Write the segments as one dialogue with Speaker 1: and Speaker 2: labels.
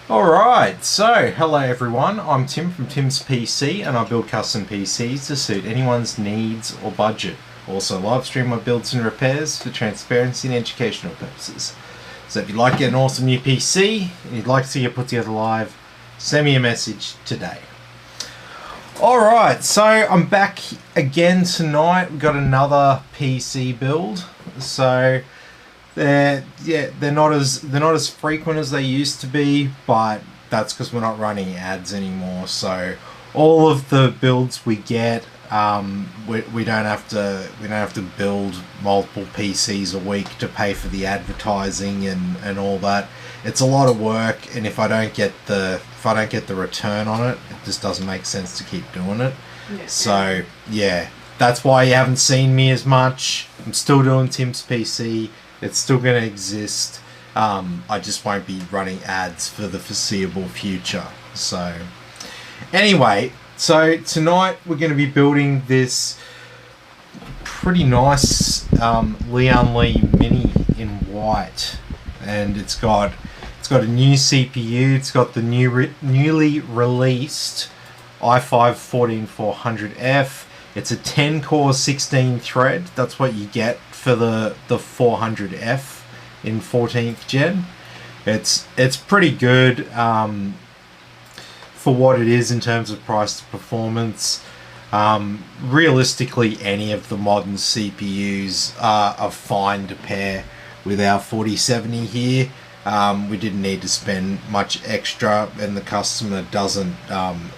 Speaker 1: Alright, so hello everyone, I'm Tim from Tim's PC and I build custom PCs to suit anyone's needs or budget. Also live stream my builds and repairs for transparency and educational purposes. So if you'd like to get an awesome new PC and you'd like to see it put together live, send me a message today. Alright, so I'm back again tonight. We've got another PC build. So they're not as frequent as they used to be, but that's because we're not running ads anymore. So all of the builds we get, we don't have to build multiple PCs a week to pay for the advertising and all that. It's a lot of work, and if I don't get the return on it, it just doesn't make sense to keep doing it. Yeah. So yeah, that's why you haven't seen me as much. I'm still doing Tim's PC. It's still going to exist. I just won't be running ads for the foreseeable future. So anyway, so tonight we're going to be building this pretty nice Lian Li Mini in white, and it's got a new CPU. It's got the newly released i5-14400F. It's a 10-core 16-thread. That's what you get for the 400F in 14th gen. It's pretty good for what it is in terms of price to performance. Realistically, any of the modern CPUs are fine to pair with our 4070 here. We didn't need to spend much extra, and the customer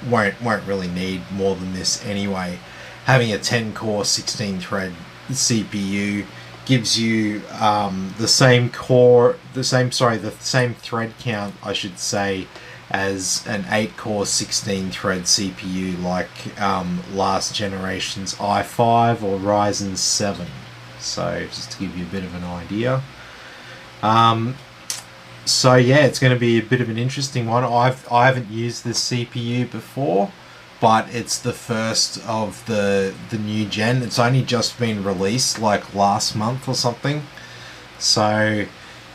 Speaker 1: won't really need more than this anyway. Having a 10-core 16-thread CPU gives you the same thread count, I should say, as an 8-core 16-thread CPU like last generation's i5 or Ryzen 7. So just to give you a bit of an idea. So yeah, it's going to be a bit of an interesting one. I haven't used this CPU before, but it's the first of the new gen. It's only just been released like last month or something. So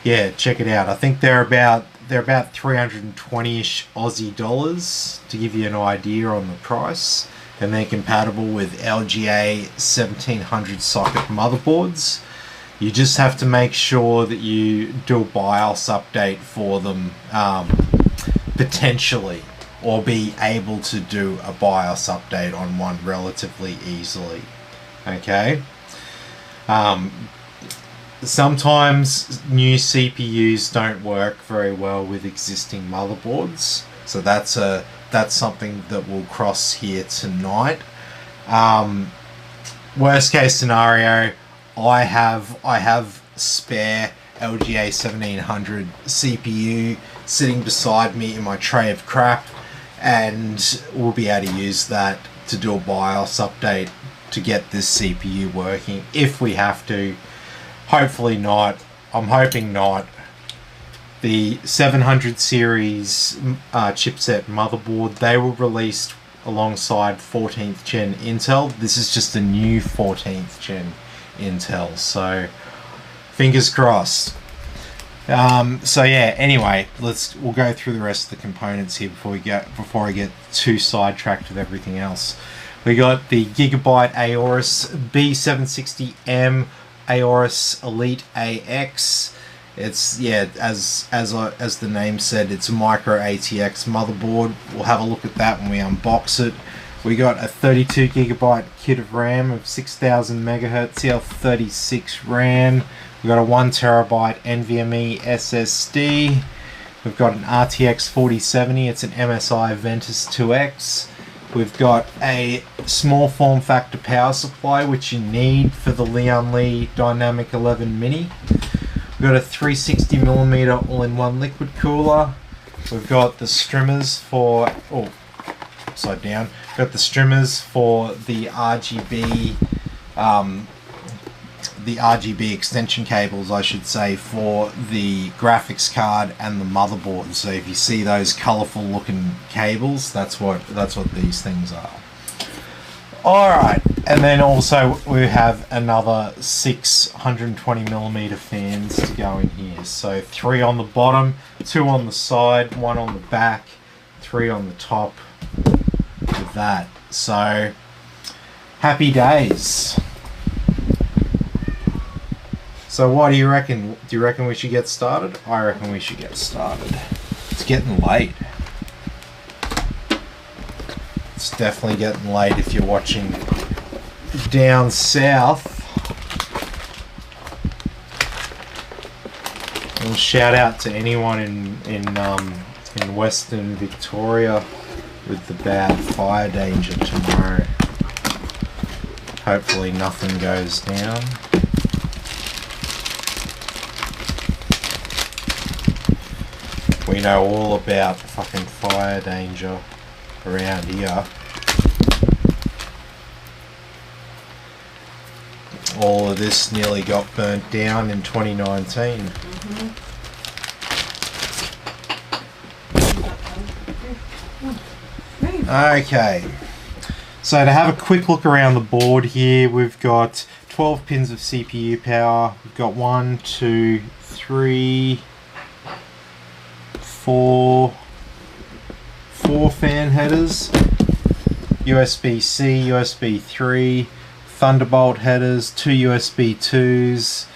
Speaker 1: yeah, check it out. I think they're about 320-ish Aussie dollars to give you an idea on the price, and they're compatible with LGA 1700 socket motherboards. You just have to make sure that you do a BIOS update for them, potentially, or be able to do a BIOS update on one relatively easily. Okay. Sometimes new CPUs don't work very well with existing motherboards, so that's something that we'll cross here tonight. Worst case scenario, I have spare LGA 1700 CPU sitting beside me in my tray of crap, and we'll be able to use that to do a BIOS update to get this CPU working if we have to. Hopefully not. I'm hoping not. The 700 series chipset motherboard, they were released alongside 14th gen Intel. This is just a new 14th gen Intel, so fingers crossed. So yeah, anyway, we'll go through the rest of the components here before I get too sidetracked with everything else. We got the Gigabyte Aorus B760M Aorus Elite AX. It's, yeah, as the name said, it's a micro ATX motherboard. We'll have a look at that when we unbox it. We got a 32GB kit of RAM of 6000 MHz CL36 RAM. We've got a 1TB NVMe SSD. We've got an RTX 4070. It's an MSI Ventus 2X. We've got a small form factor power supply, which you need for the Lian Li Dynamic 11 Mini. We've got a 360mm all-in-one liquid cooler. We've got the strimmers for... oh, upside down. Got the strimmers for the RGB extension cables, I should say, for the graphics card and the motherboard. So if you see those colorful looking cables, that's what these things are. All right, And then also we have another 620mm fans to go in here. So 3 on the bottom, 2 on the side, 1 on the back, 3 on the top with that. So happy days. So what do you reckon? Do you reckon we should get started? I reckon we should get started. It's getting late. It's definitely getting late if you're watching down south. And shout out to anyone in Western Victoria with the bad fire danger tomorrow. Hopefully nothing goes down. We know all about fucking fire danger around here. All of this nearly got burnt down in 2019. Okay, so to have a quick look around the board here, we've got 12 pins of CPU power. We've got 1, 2, 3, 4 fan headers, USB-C, USB 3, Thunderbolt headers, 2 USB 2s,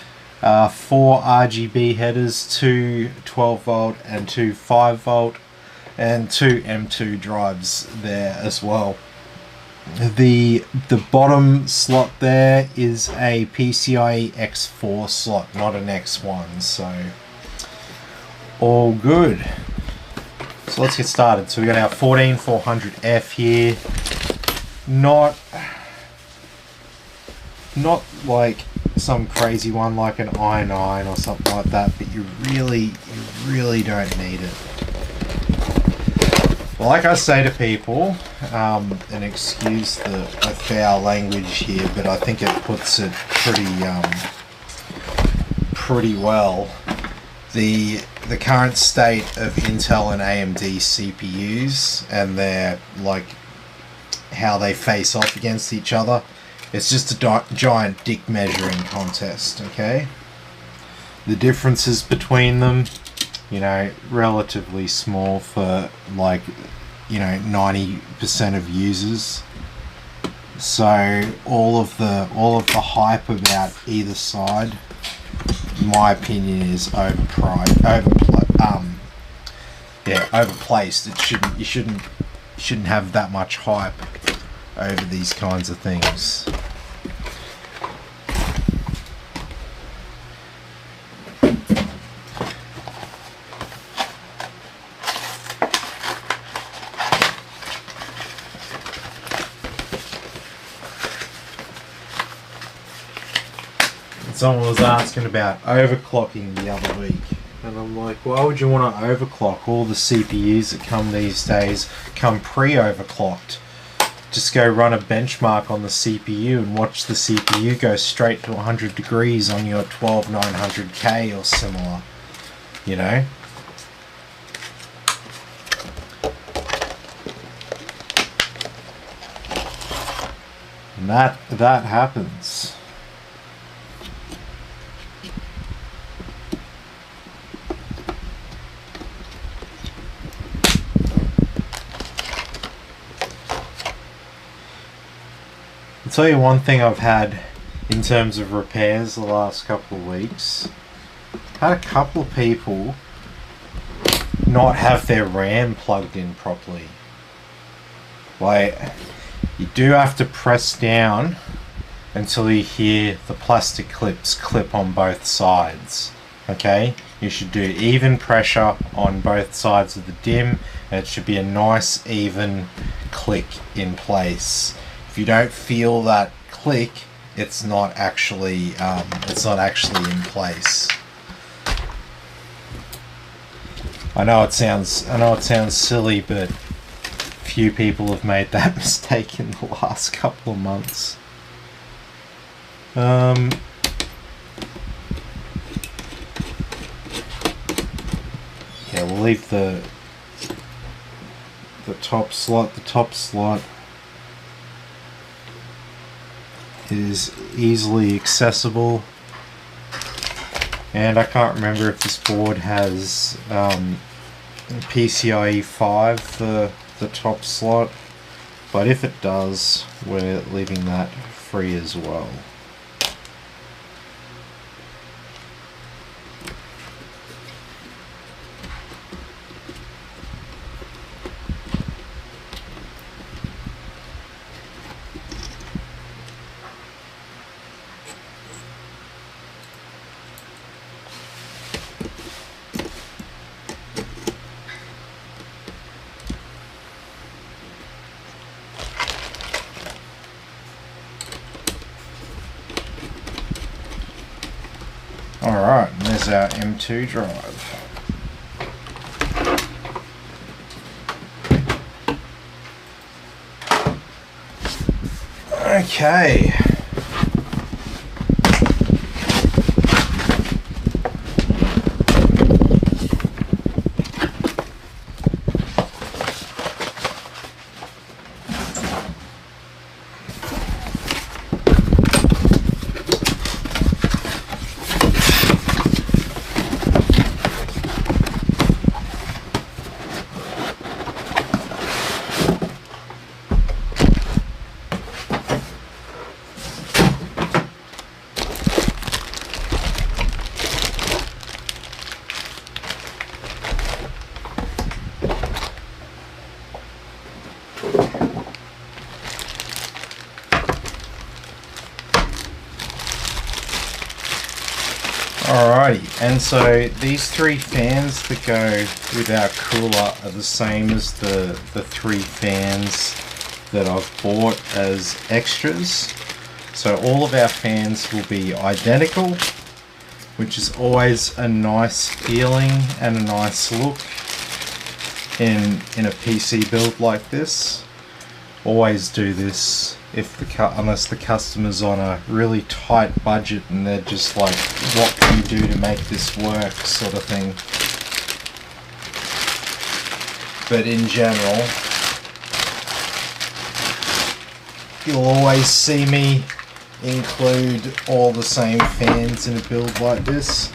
Speaker 1: 4 RGB headers, 2 12 volt and 2 5 volt, and 2 M2 drives there as well. The bottom slot there is a PCIe X4 slot, not an X1, so all good. So let's get started. So we got our 14400F here. Not like some crazy one like an i9 or something like that, but you really don't need it. Well, like I say to people, and excuse the foul language here, but I think it puts it pretty well. The current state of Intel and AMD CPUs and their, like, how they face off against each other, it's just a giant dick measuring contest, okay? The differences between them, you know, relatively small for, like, you know, 90% of users. So all of the hype about either side, in my opinion, is overpriced, overplaced. You shouldn't have that much hype over these kinds of things. Someone was asking about overclocking the other week, and I'm like, why would you want to overclock? All the CPUs that come these days come pre-overclocked. Just go run a benchmark on the CPU and watch the CPU go straight to 100 degrees on your 12900K or similar, you know? And that happens. I'll tell you one thing I've had in terms of repairs the last couple of weeks. I had a couple of people not have their RAM plugged in properly. Like, you do have to press down until you hear the plastic clips clip on both sides. Okay? You should do even pressure on both sides of the DIMM, and it should be a nice even click in place. If you don't feel that click, it's not actually in place. I know it sounds silly, but few people have made that mistake in the last couple of months. Yeah, we'll leave the top slot. is easily accessible, and I can't remember if this board has PCIe 5 for the top slot, but if it does, we're leaving that free as well. Alright, and there's our M2 drive. Okay. Alrighty, and so these three fans that go with our cooler are the same as the three fans that I've bought as extras. So all of our fans will be identical, which is always a nice feeling and a nice look in a PC build like this. Always do this if unless the customer's on a really tight budget and they're just like, what can you do to make this work, sort of thing. But in general, you'll always see me include all the same fans in a build like this.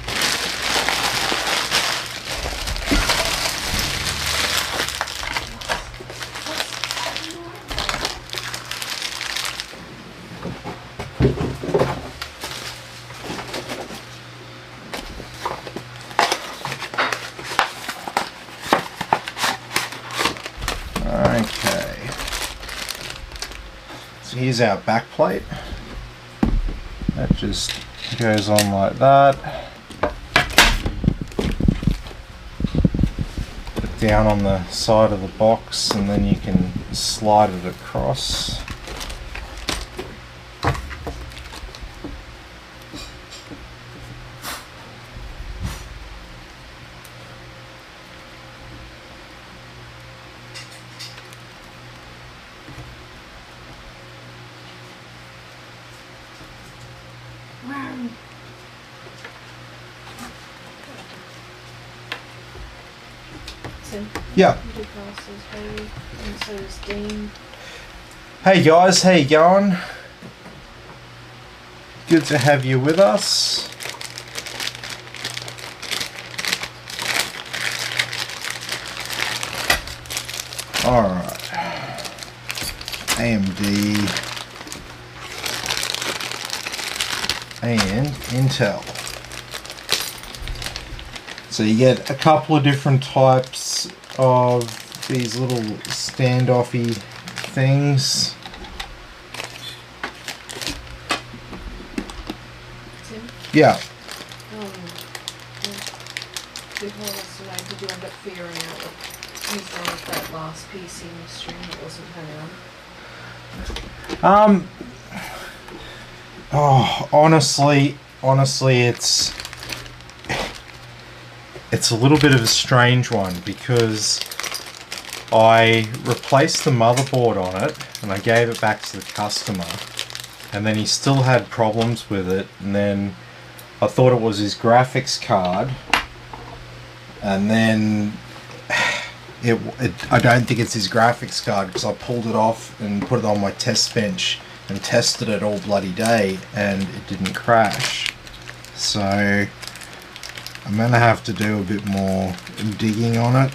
Speaker 1: Okay, so here's our back plate. That just goes on like that. Put down on the side of the box and then you can slide it across. Yeah. Hey guys, how you going? Good to have you with us. Alright. AMD and Intel. So you get a couple of different types of these little standoffy things.
Speaker 2: Tim?
Speaker 1: Yeah.
Speaker 2: Before yesterday, did you end up figuring out what was wrong with that last PC in the stream that wasn't turning on?
Speaker 1: Oh, honestly, it's a little bit of a strange one because I replaced the motherboard on it and I gave it back to the customer, and then he still had problems with it, and then I thought it was his graphics card, and then I don't think it's his graphics card because I pulled it off and put it on my test bench and tested it all bloody day, and it didn't crash. So I'm gonna have to do a bit more digging on it.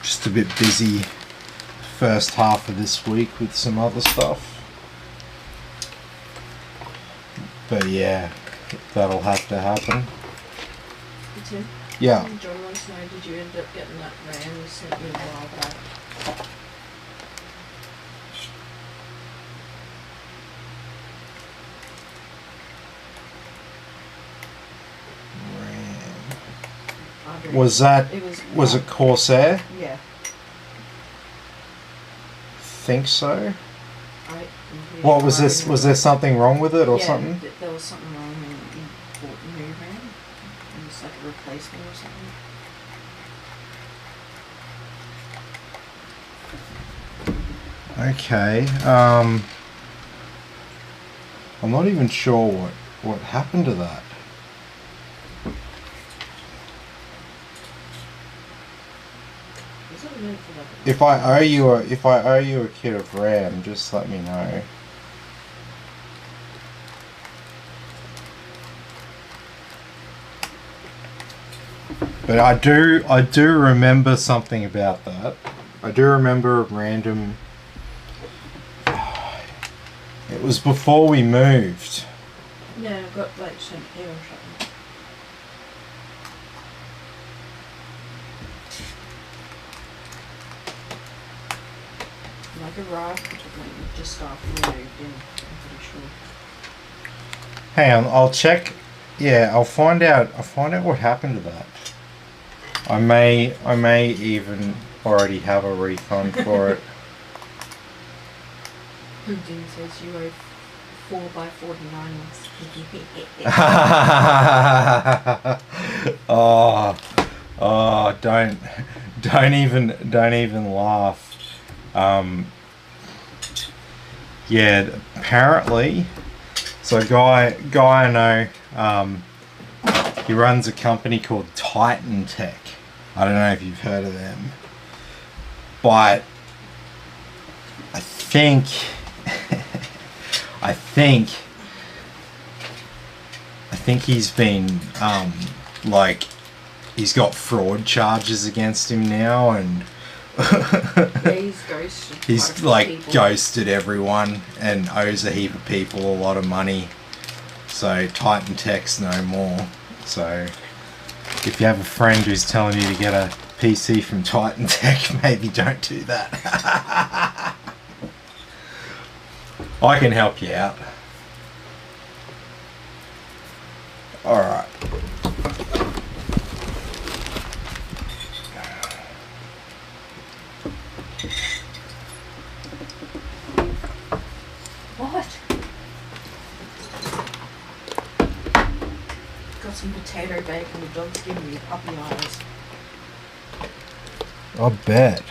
Speaker 1: Just a bit busy first half of this week with some other stuff. But yeah, that'll have to happen.
Speaker 2: Tim?
Speaker 1: Yeah.
Speaker 2: John wants to know, did you end up getting that RAM we sent you a while back?
Speaker 1: RAM. Was it Corsair?
Speaker 2: Yeah.
Speaker 1: Think so. What was this? Was there something wrong with it or something?
Speaker 2: Yeah, there was something wrong and you bought a new RAM. It was like a replacement or something.
Speaker 1: Okay. I'm not even sure what happened to that. If I owe you a kit of RAM, just let me know. But I do remember something about that. I do remember a random. It was before we moved.
Speaker 2: Yeah, I got like sent here or something. Like arrived just after we moved in, I'm pretty sure.
Speaker 1: Hang on, I'll check. Yeah, I'll find out what happened to that. I may even already have a refund for it.
Speaker 2: Dean says you owe 4x49.
Speaker 1: Oh, don't even laugh. Yeah, apparently, so a guy I know, he runs a company called Titan Tech. I don't know if you've heard of them, but I think he's been like, he's got fraud charges against him now, and
Speaker 2: yeah, he's ghosted.
Speaker 1: He's like ghosted everyone and owes a heap of people a lot of money. So Titan Tech's no more. So if you have a friend who's telling you to get a PC from Titan Tech, maybe don't do that. I can help you out. Alright.
Speaker 2: What? Got some potato bacon, the dog's giving me puppy eyes.
Speaker 1: I bet.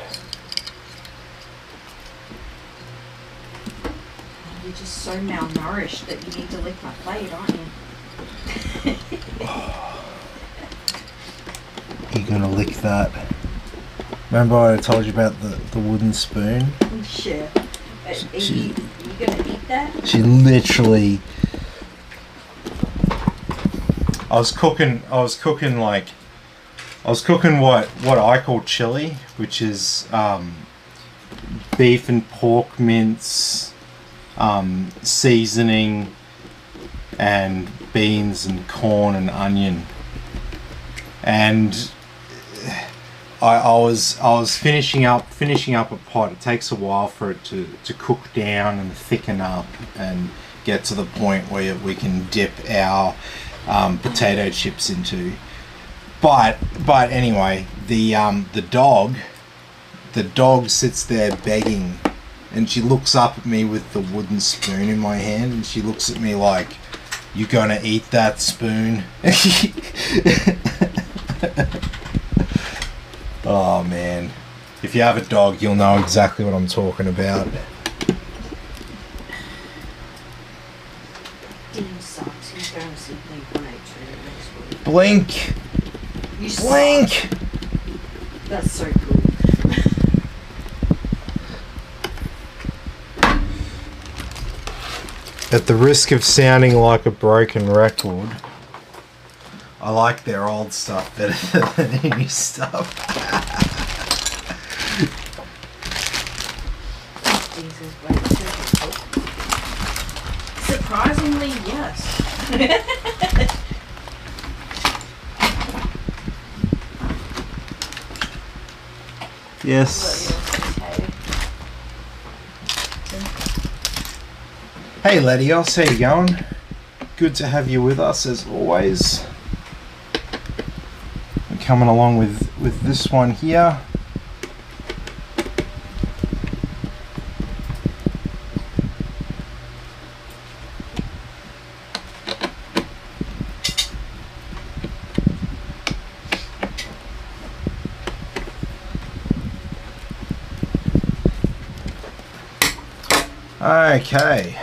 Speaker 2: You're just so malnourished that you need to lick my plate, aren't you?
Speaker 1: You're gonna lick that. Remember I told you about the wooden spoon?
Speaker 2: Sure. Are you gonna eat that?
Speaker 1: She literally. I was cooking what I call chili, which is beef and pork mince, seasoning, and beans and corn and onion. And I was finishing up a pot. It takes a while for it to cook down and thicken up and get to the point where we can dip our potato chips into. But anyway, the dog sits there begging, and she looks up at me with the wooden spoon in my hand, and she looks at me like, "You gonna eat that spoon?" Oh man, if you have a dog, you'll know exactly what I'm talking about.
Speaker 2: Dean sucks. He's going to see Blink-182 next week.
Speaker 1: Blink!
Speaker 2: You
Speaker 1: Blink!
Speaker 2: suck. That's so cool.
Speaker 1: At the risk of sounding like a broken record, I like their old stuff better than the new stuff.
Speaker 2: Jesus, wait, surprisingly, yes.
Speaker 1: Yes. Hey Ledios, how you going? Good to have you with us as always. We're coming along with this one here. Okay,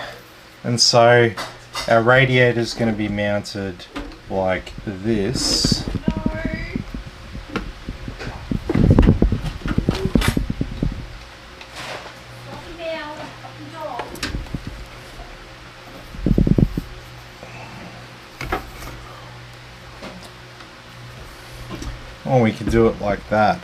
Speaker 1: and so our radiator is going to be mounted like this. Or we could do it like that.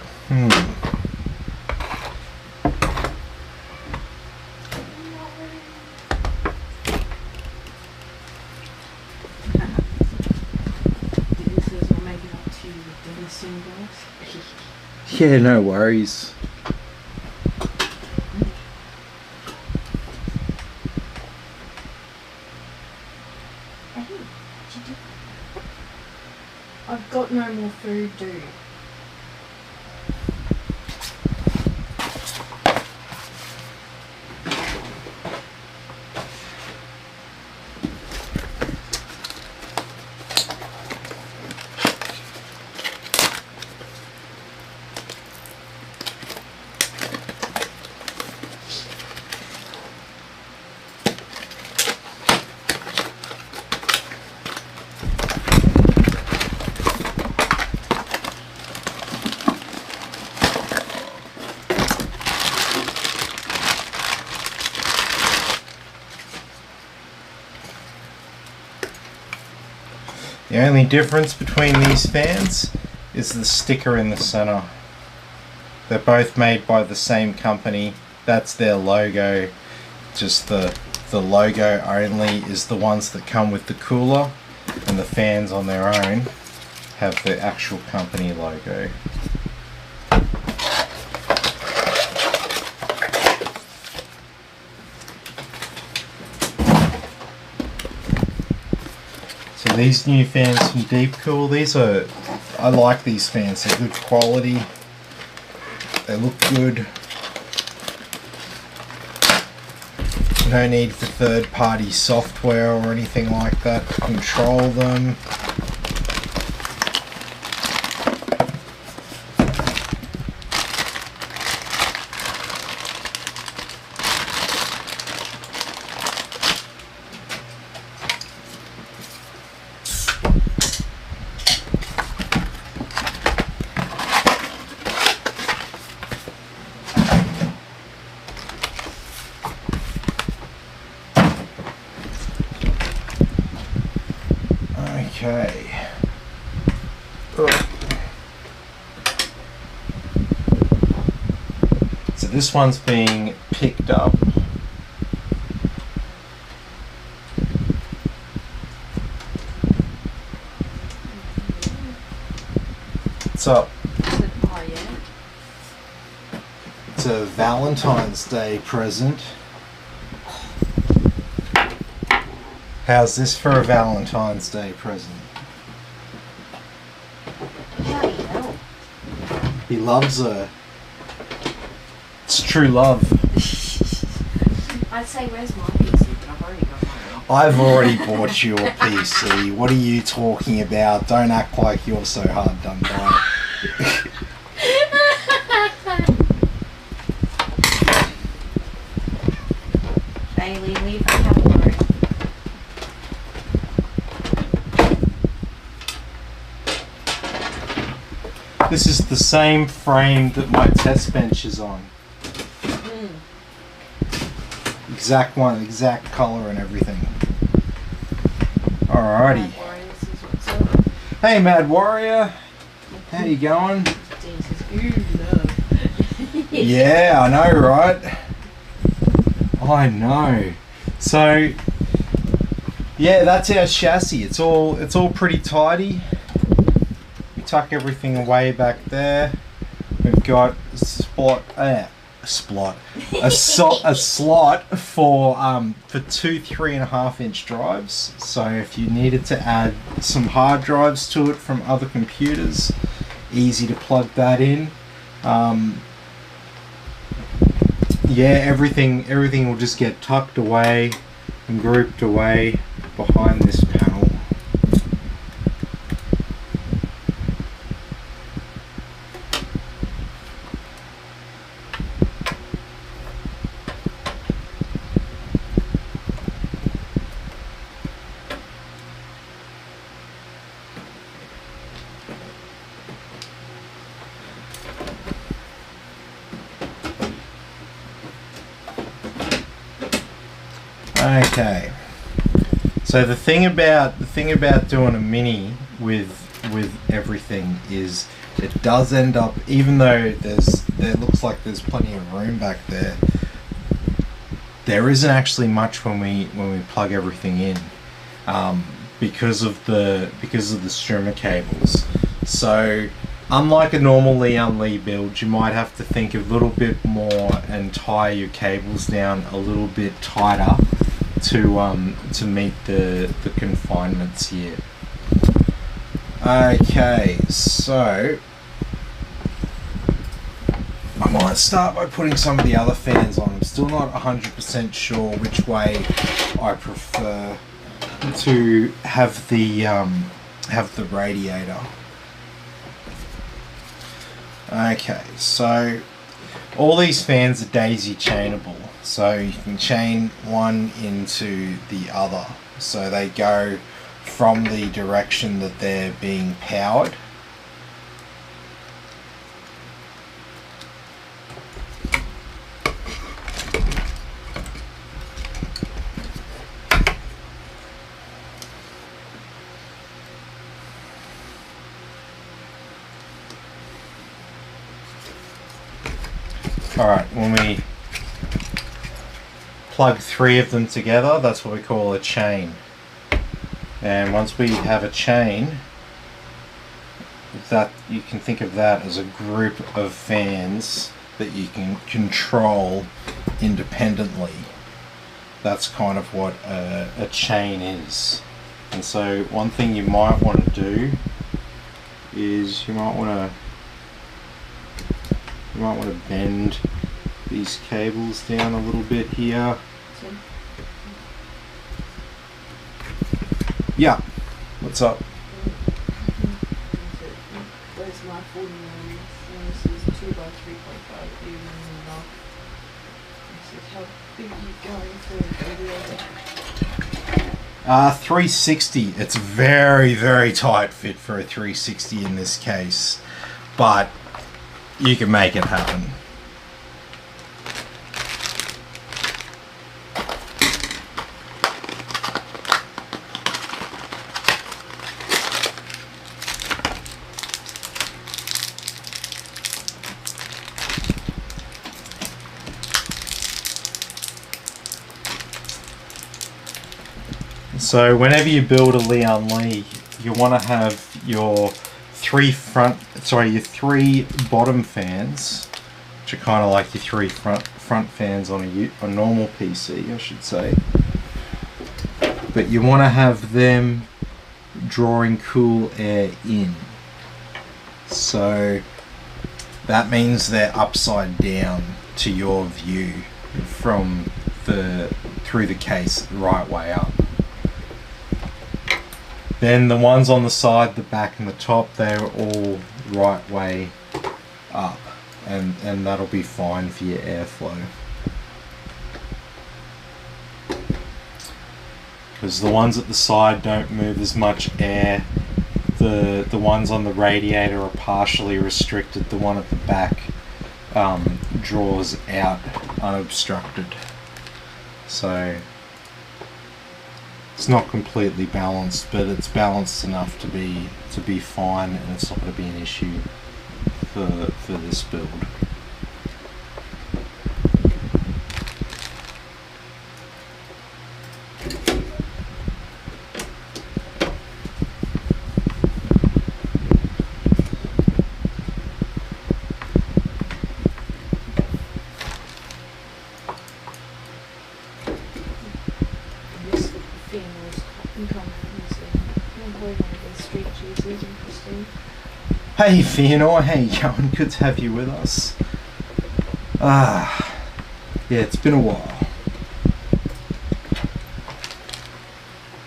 Speaker 1: Yeah, no worries.
Speaker 2: I've got no more food, dude.
Speaker 1: The only difference between these fans is the sticker in the center. They're both made by the same company. That's their logo. Just the logo only is the ones that come with the cooler, and the fans on their own have the actual company logo. So these new fans from Deep Cool, I like these fans, they're good quality, they look good. No need for third-party software or anything like that to control them. Okay. So this one's being picked up. What's up?
Speaker 2: Oh, yeah.
Speaker 1: It's a Valentine's Day present. How's this for a Valentine's Day present?
Speaker 2: Bloody hell.
Speaker 1: He loves her. It's true love.
Speaker 2: I'd say, where's my PC? But I've already got mine.
Speaker 1: I've already bought you a PC. What are you talking about? Don't act like you're so hard done by.
Speaker 2: Bailey, leave the cat alone.
Speaker 1: This is the same frame that my test bench is on. exact one, exact color and everything. Alrighty. Hey, Mad Warrior. How you going? Yeah, I know, right? I know. So, yeah, that's our chassis. It's all pretty tidy. We tuck everything away back there. We've got a slot for 2 3.5-inch drives. So if you needed to add some hard drives to it from other computers, easy to plug that in. Yeah, everything will just get tucked away and grouped away behind this panel. Okay, so the thing about doing a mini with everything is it does end up, even though there looks like there's plenty of room back there, there isn't actually much when we plug everything in, because of the Strimer cables. So unlike a normal Leon Lee build, you might have to think a little bit more and tie your cables down a little bit tighter to meet the confinements here. Okay, so I might start by putting some of the other fans on. I'm still not 100% sure which way I prefer to have the radiator. Okay, so all these fans are daisy chainable, so you can chain one into the other, so they go from the direction that they're being powered. Alright, when we plug 3 of them together, that's what we call a chain. And once we have a chain, that you can think of that as a group of fans that you can control independently. That's kind of what a chain is. And so one thing you might want to do is you might want to bend these cables down a little bit here. Yeah. What's up?
Speaker 2: Where's my 49? This is 2 by 3.5 even enough. This is how big you going for a
Speaker 1: 360. It's very, very tight fit for a 360 in this case, but you can make it happen. So whenever you build a Leon Lee, you want to have your 3 bottom fans, which are kind of like your 3 front fans on a normal PC, I should say. But you want to have them drawing cool air in. So that means they're upside down to your view from through the case, the right way up. Then the ones on the side, the back and the top, they're all right way up, and that'll be fine for your airflow. Because the ones at the side don't move as much air. The ones on the radiator are partially restricted. The one at the back draws out unobstructed. So it's not completely balanced, but it's balanced enough to be fine, and it's not going to be an issue for this build. Hey Fianor, how you going? Good to have you with us. Yeah, it's been a while.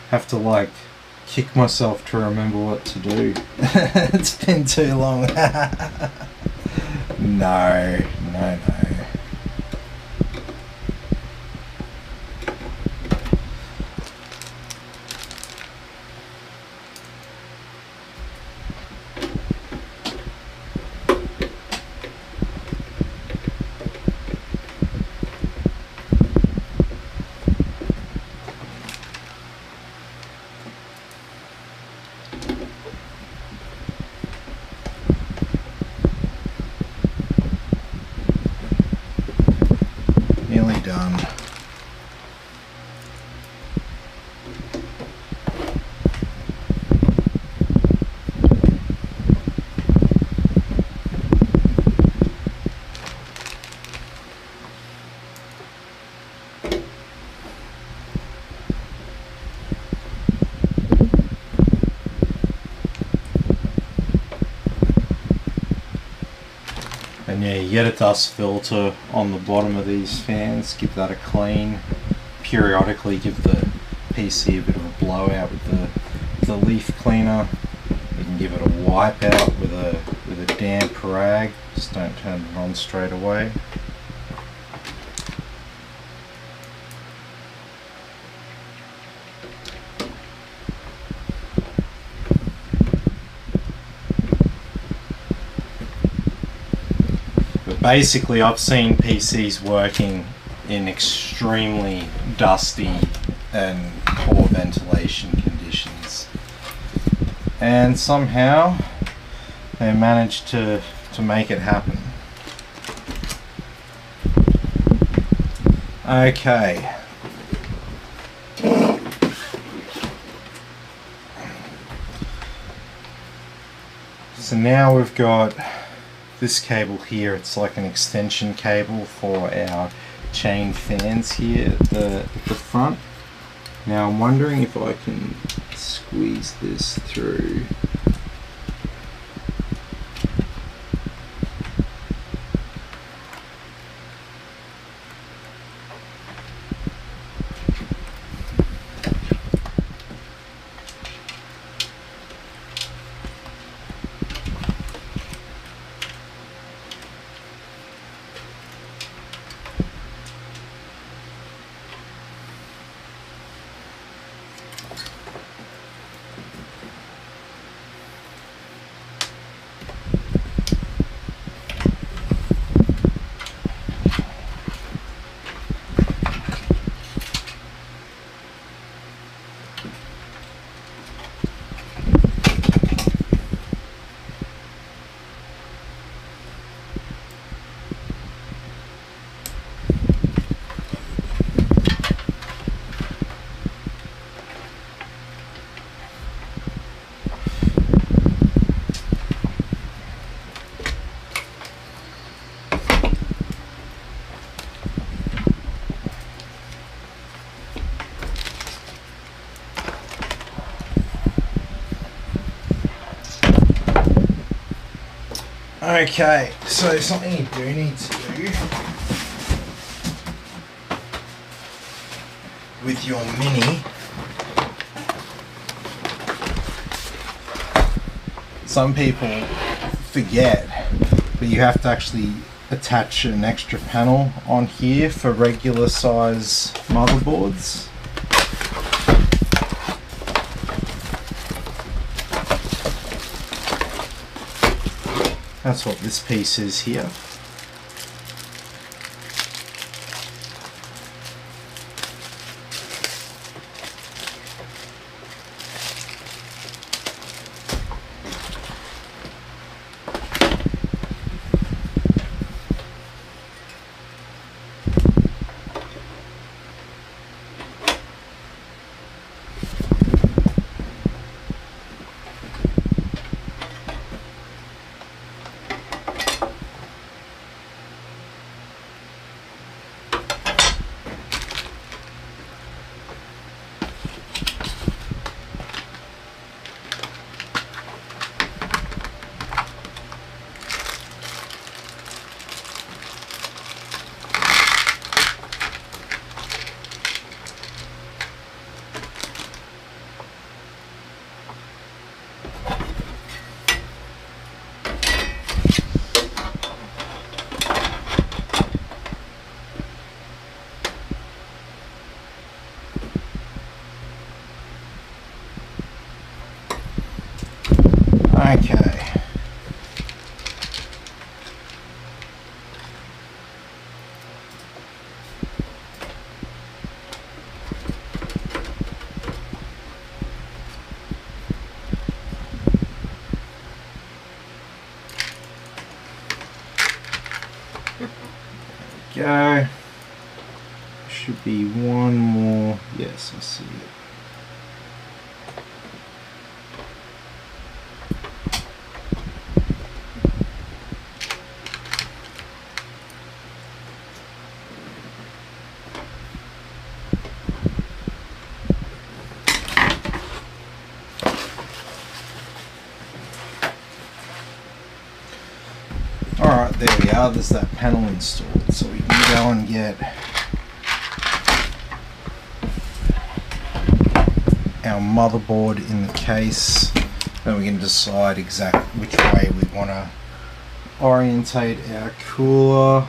Speaker 1: Have to like kick myself to remember what to do. It's been too long. No. Nearly done. And yeah, you get a dust filter on the bottom of these fans, give that a clean. Periodically give the PC a bit of a blowout with the leaf cleaner. You can give it a wipe out with a damp rag, just don't turn it on straight away. Basically, I've seen PCs working in extremely dusty and poor ventilation conditions, and somehow they managed to make it happen. Okay. So now we've got this cable here. It's like an extension cable for our chain fans here at the front. Now I'm wondering if I can squeeze this through. Okay, so something you do need to do with your Mini, some people forget, but you have to actually attach an extra panel on here for regular size motherboards. That's what this piece is here. Okay. Go. Should be one more. Yes, I see it. Alright, there we are. There's that panel installed. So we can go and get our motherboard in the case. Then we can decide exactly which way we want to orientate our cooler.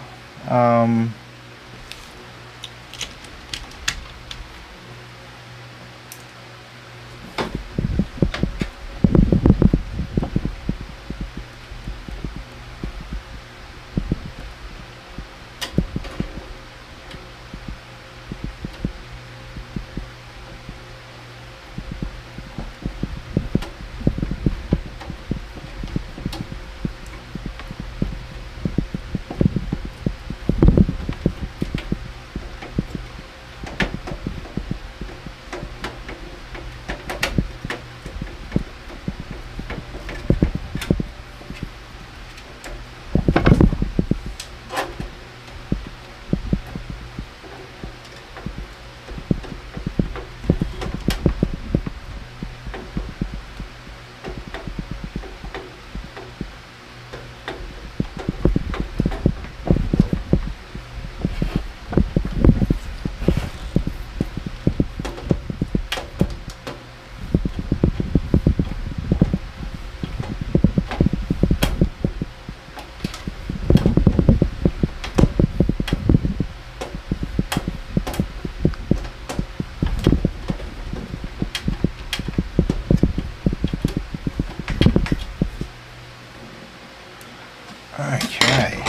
Speaker 1: Okay.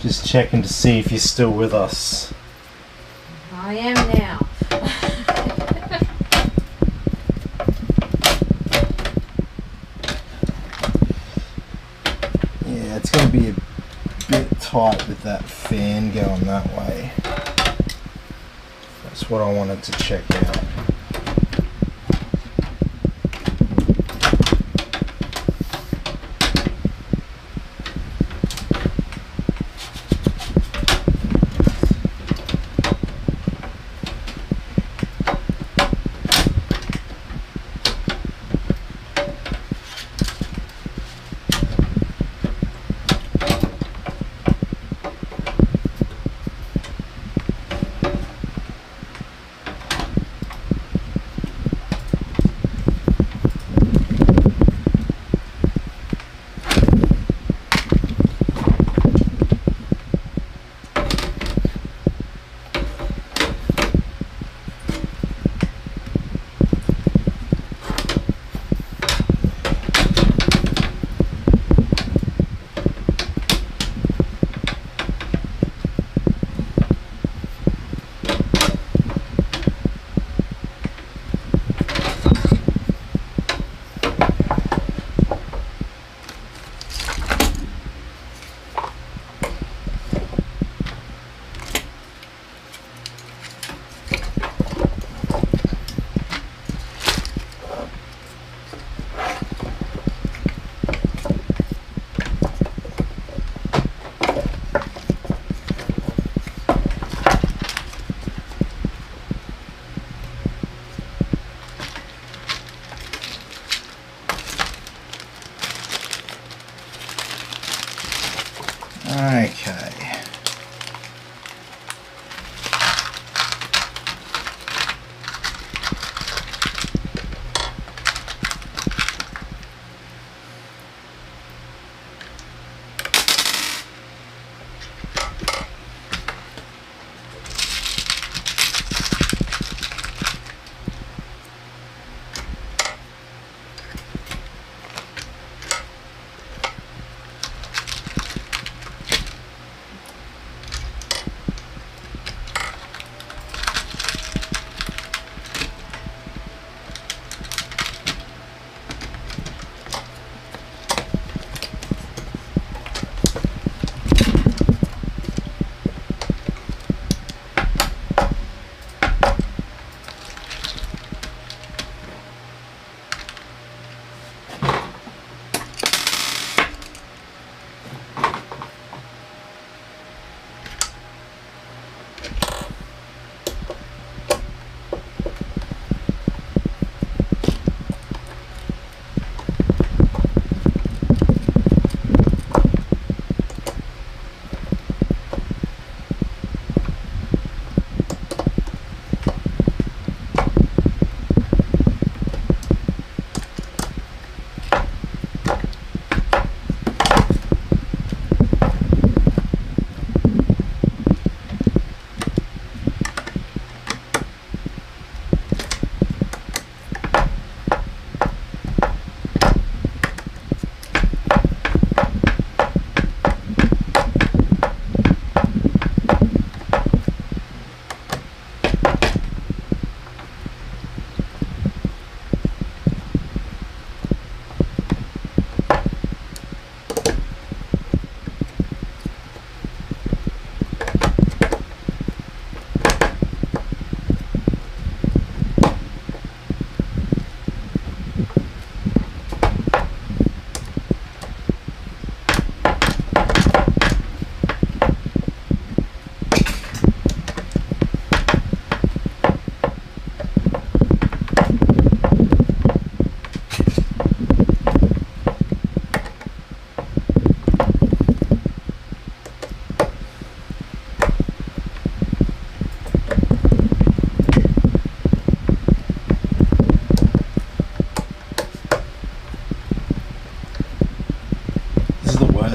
Speaker 1: Just checking to see if you're still with us.
Speaker 2: I am now.
Speaker 1: Yeah, it's going to be a bit tight with that fan going that way. That's what I wanted to check out.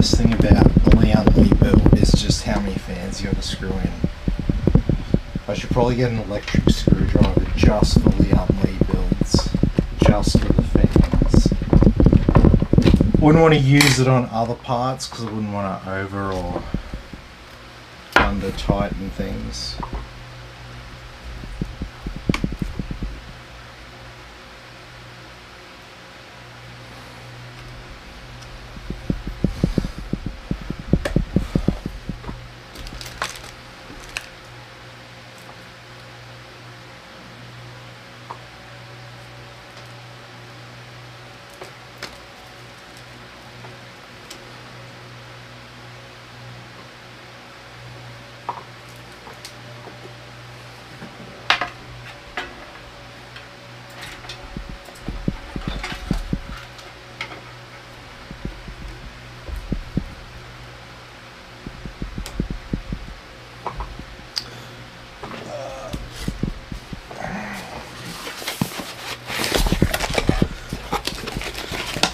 Speaker 1: hardest thing about the Lee build is just how many fans you got to screw in. I should probably get an electric screwdriver just for the Lee builds, just for the fans. Wouldn't want to use it on other parts because I wouldn't want to over or under tighten things.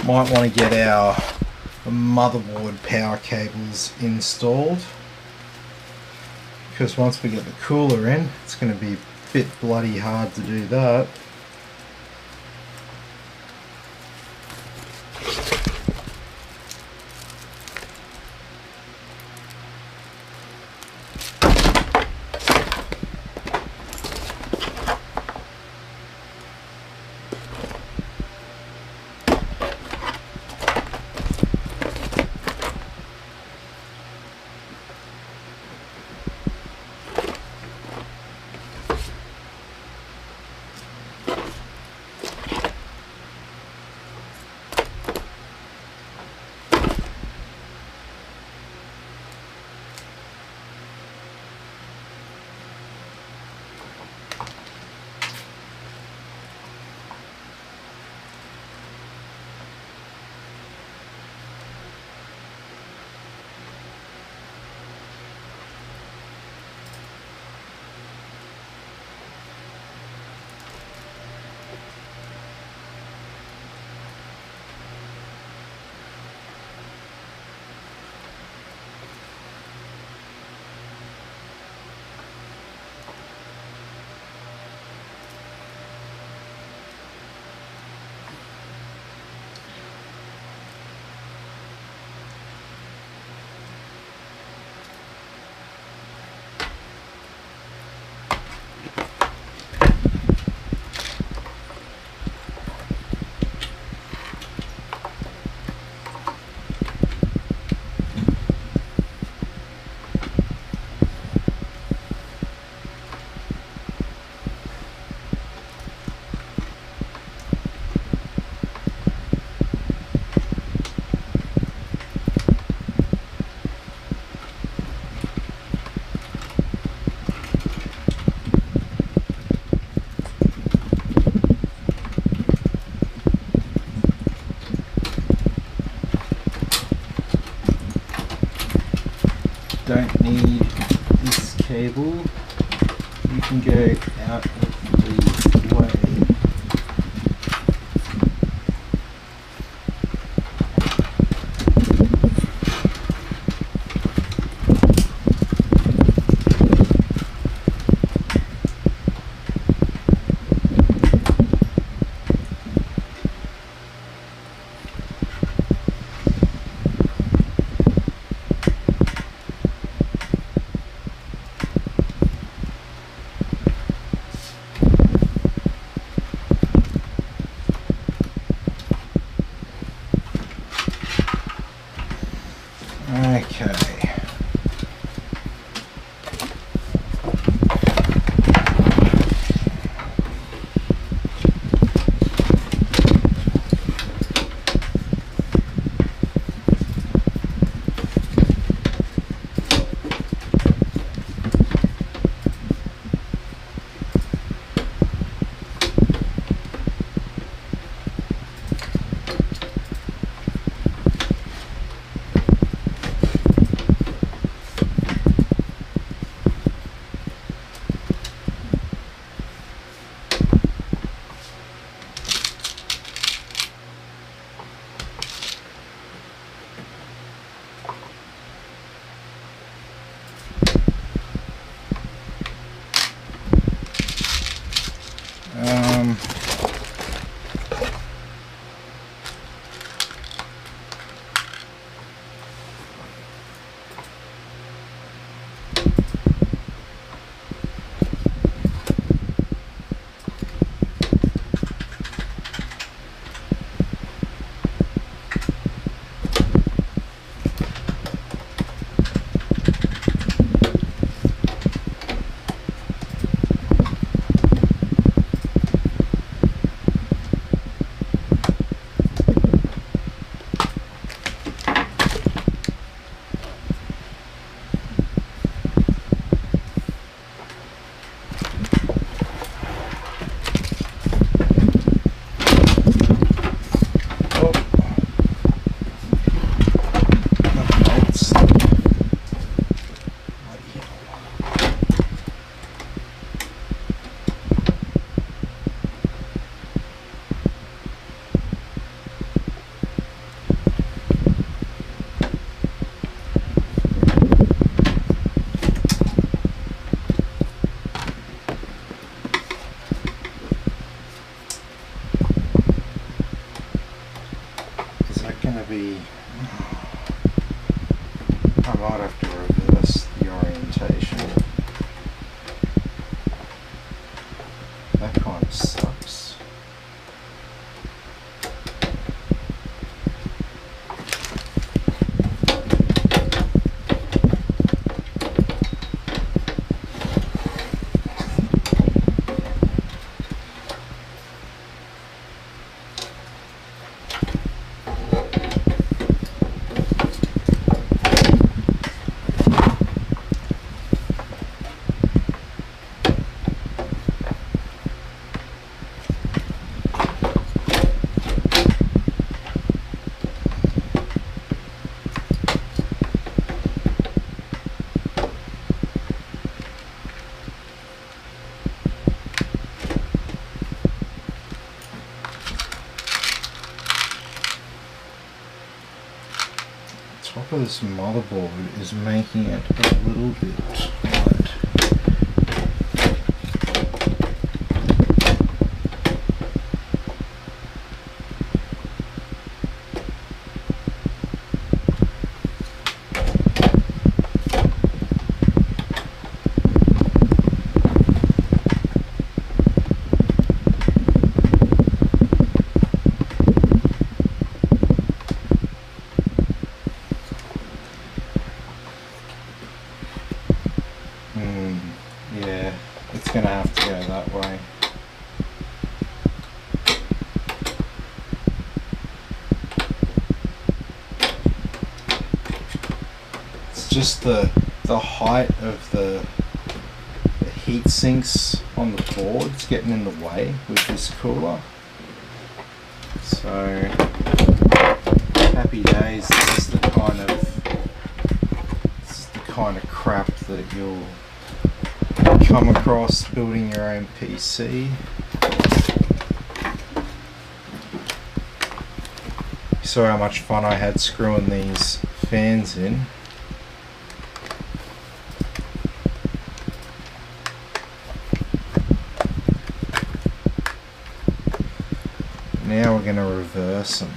Speaker 1: Might want to get our motherboard power cables installed, because once we get the cooler in, it's going to be a bit bloody hard to do that. Don't need this cable. You can go out of the way. Okay. to be... I might have to reverse the orientation. That kind of sucks. Top of this motherboard is making it a little bit tight. Yeah, it's gonna have to go that way. It's just the height of the heat sinks on the boards getting in the way with this cooler. So happy days. This is the kind of crap that you'll come across building your own PC. You saw how much fun I had screwing these fans in. Now we're going to reverse them.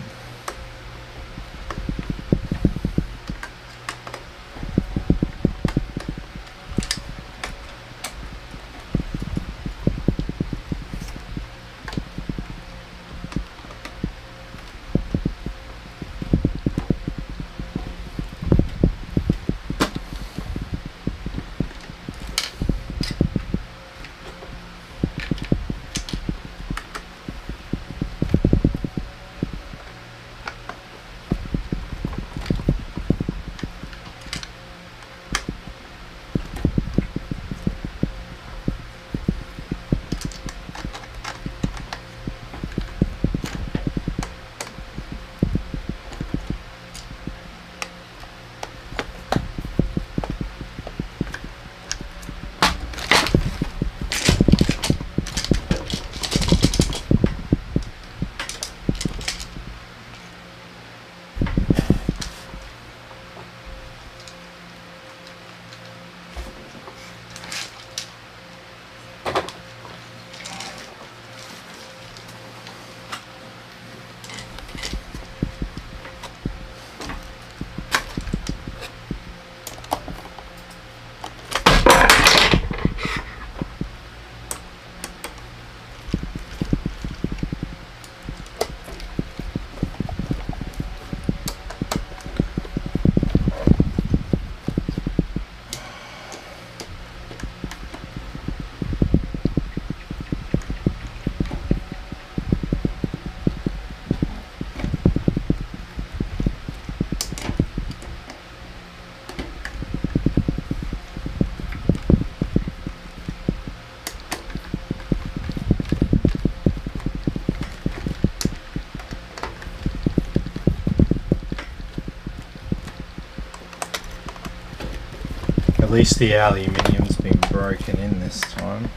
Speaker 1: At least the aluminium's been broken in this time.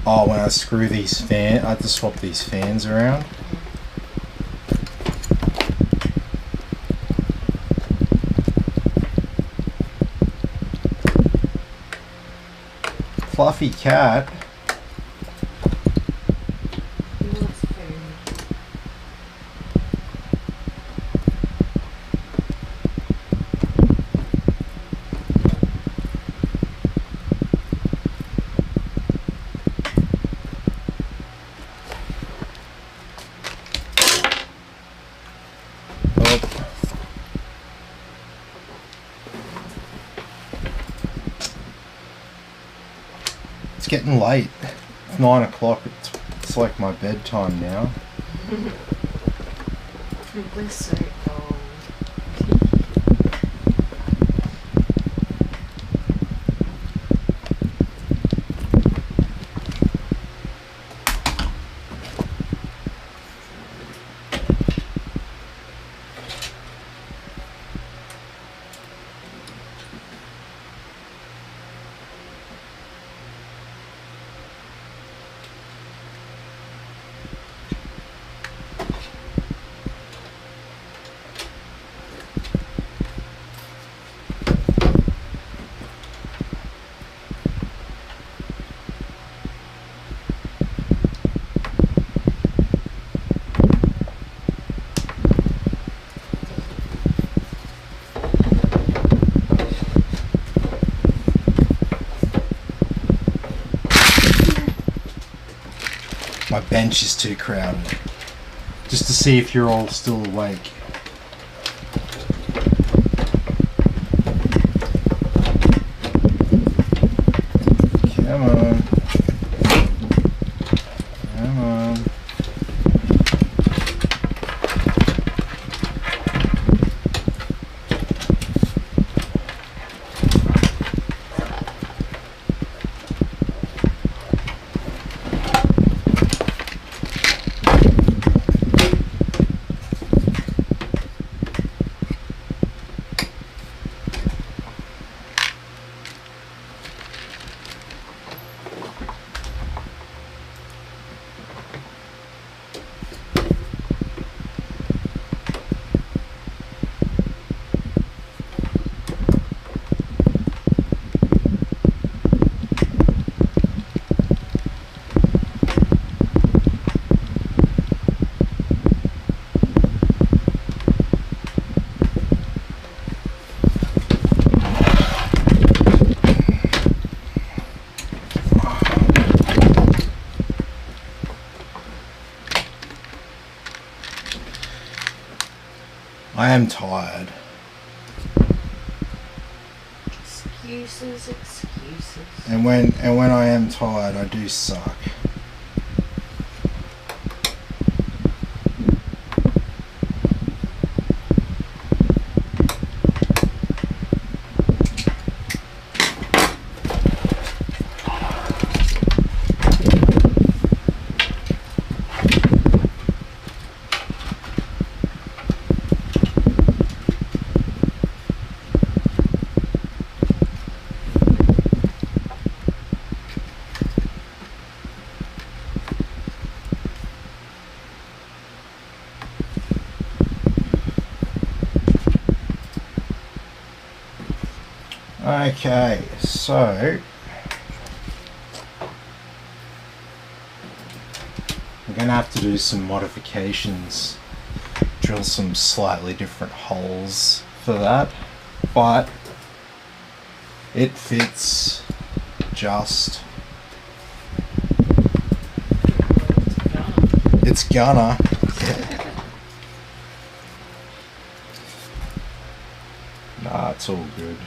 Speaker 1: Oh, when I screw these fans, I have to swap these fans around. Fluffy cat.
Speaker 2: He wants fans.
Speaker 1: getting late. It's 9 o'clock. It's like my bedtime now.
Speaker 2: We're so old.
Speaker 1: My bench is too crowded. Just to see if you're all still awake. Come on. Come on. I am tired.
Speaker 2: Excuses, excuses.
Speaker 1: And when I am tired, I do suck. Okay, so I'm gonna have to do some modifications, drill some slightly different holes for that, but it fits just. It's gonna. Nah, it's all good.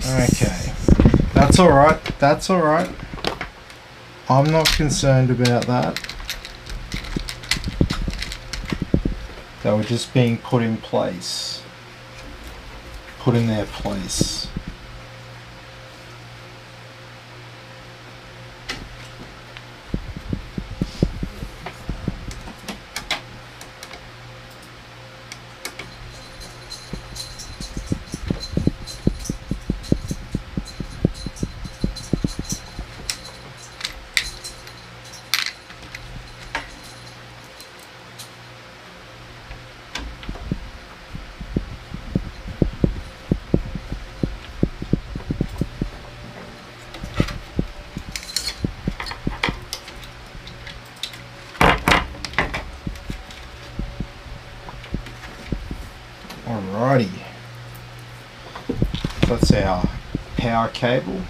Speaker 1: Okay, that's alright, that's alright. I'm not concerned about that. They were just being put in place. Put in their place. That's our power cable.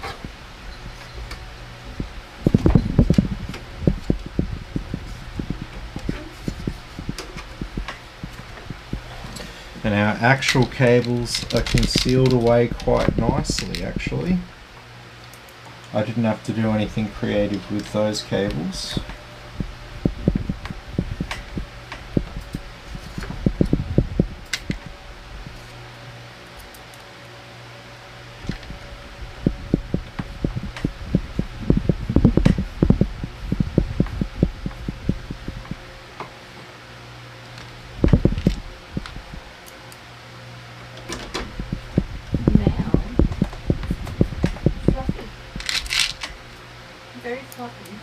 Speaker 1: And our actual cables are concealed away quite nicely, actually. I didn't have to do anything creative with those cables.
Speaker 2: Very fluffy.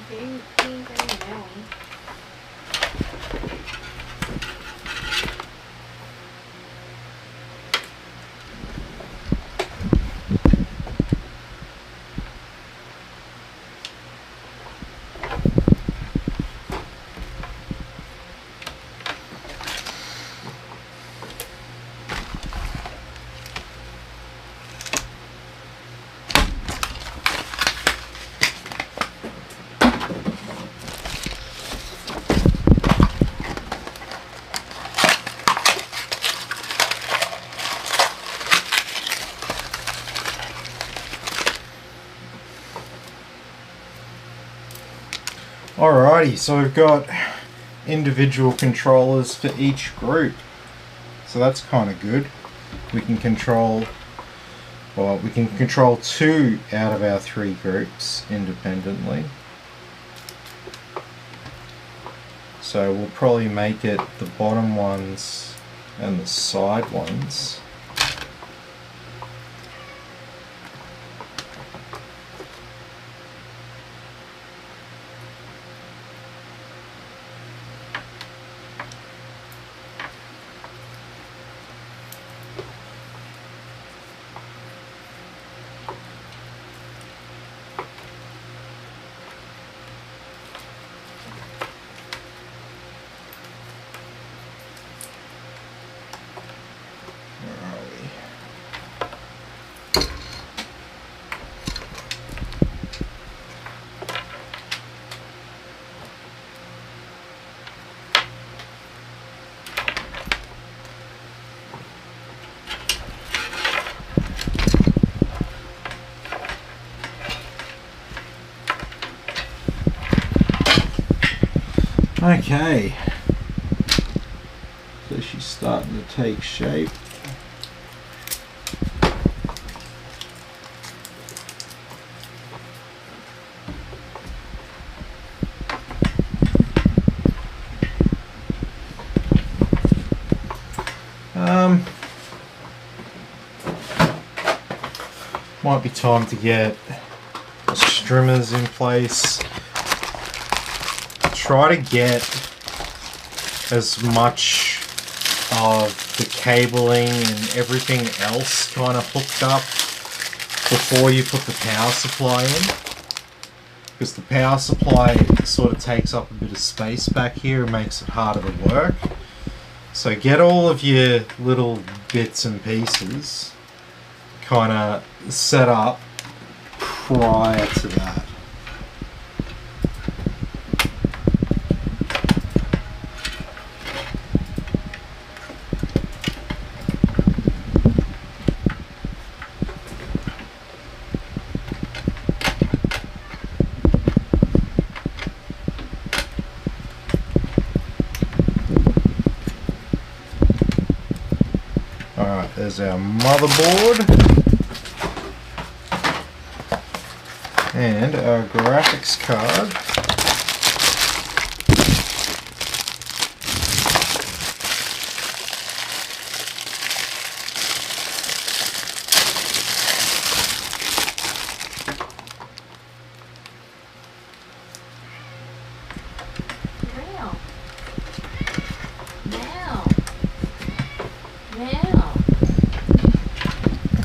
Speaker 2: Being very annoying.
Speaker 1: Alrighty, so we've got individual controllers for each group. So that's kind of good. We can control, well, we can control 2 out of our 3 groups independently. So we'll probably make it the bottom ones and the side ones. Okay, so she's starting to take shape. Might be time to get streamers in place. Try to get as much of the cabling and everything else kind of hooked up before you put the power supply in, because the power supply sort of takes up a bit of space back here and makes it harder to work. So get all of your little bits and pieces kind of set up prior to that. Alright, there's our motherboard and our graphics card.